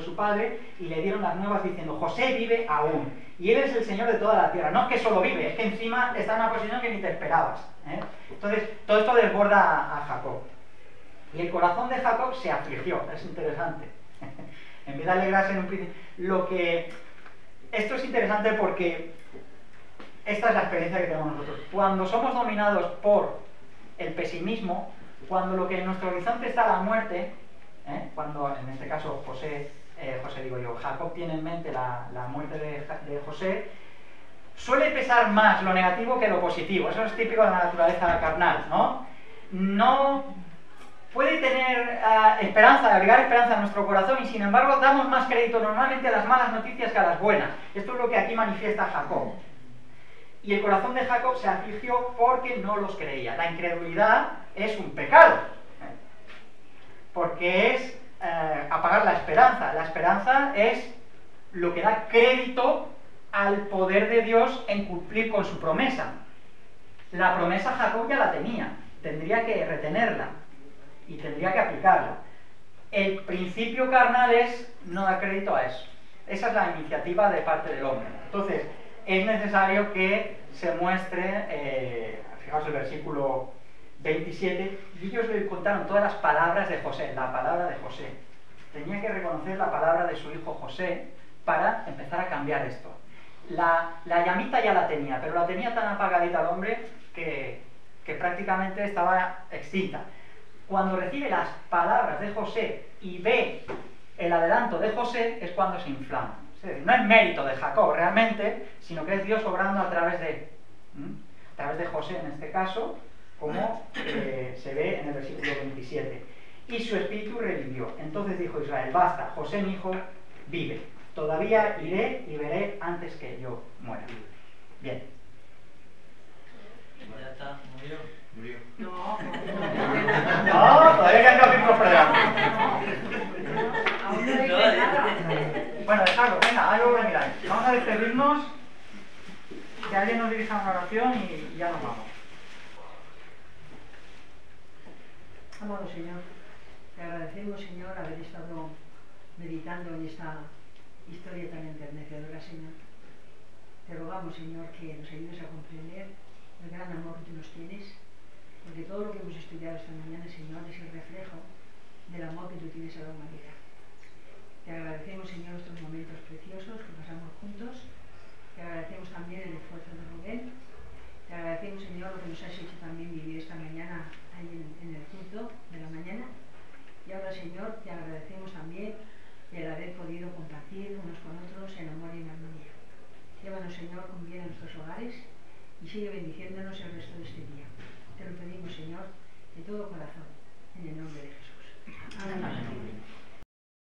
su padre, y le dieron las nuevas diciendo: José vive aún, y él es el Señor de toda la tierra. No es que solo vive, es que encima está en una posición que ni te esperabas. Entonces, todo esto desborda a Jacob. Y el corazón de Jacob se afligió, es interesante. En vez de alegrarse en un principio. Esto es interesante porque esta es la experiencia que tenemos nosotros. Cuando somos dominados por el pesimismo, cuando lo que en nuestro horizonte está la muerte, cuando en este caso Jacob tiene en mente la muerte de José, suele pesar más lo negativo que lo positivo. Eso es típico de la naturaleza carnal, ¿no? No puede tener esperanza, agregar esperanza a nuestro corazón, y sin embargo damos más crédito normalmente a las malas noticias que a las buenas. Esto es lo que aquí manifiesta Jacob. Y el corazón de Jacob se afligió porque no los creía. La incredulidad es un pecado, porque es apagar la esperanza. La esperanza es lo que da crédito al poder de Dios en cumplir con su promesa. La promesa Jacob ya la tenía, tendría que retenerla y tendría que aplicarla. El principio carnal es no dar crédito a eso. Esa es la iniciativa de parte del hombre. Entonces, es necesario que se muestre, fijaos el versículo 27, y ellos le contaron todas las palabras de José, la palabra de José. Tenía que reconocer la palabra de su hijo José para empezar a cambiar esto. La llamita ya la tenía, pero la tenía tan apagadita el hombre que prácticamente estaba extinta. Cuando recibe las palabras de José y ve el adelanto de José, es cuando se inflama. Es decir, no es mérito de Jacob realmente, sino que es Dios obrando a través de José en este caso, como se ve en el versículo 27. Y su espíritu revivió. Entonces dijo Israel: basta, José mi hijo vive. Todavía iré y veré antes que yo muera. Bien. Ya está, murió. No, Todavía quedan capítulos por delante. aún no dice nada. Bueno, dejadlo, venga, algo que mirar. Vamos a despedirnos, que alguien nos dirija una oración y ya nos vamos. Amado Señor, te agradecemos, Señor, haber estado meditando en esta historia tan enternecedora, Señor. Te rogamos, Señor, que nos ayudes a comprender el gran amor que tú nos tienes, porque todo lo que hemos estudiado esta mañana, Señor, es el reflejo del amor que tú tienes a la humanidad. Te agradecemos, Señor, estos momentos preciosos que pasamos juntos. Te agradecemos también el esfuerzo de Rubén. Te agradecemos, Señor, lo que nos has hecho también vivir esta mañana ahí en el culto de la mañana. Y ahora, Señor, te agradecemos también el haber podido compartir unos con otros en amor y en armonía. Llévanos, Señor, con bien a nuestros hogares y sigue bendiciéndonos el resto de este día. Te lo pedimos, Señor, de todo corazón, en el nombre de Jesús. Amén.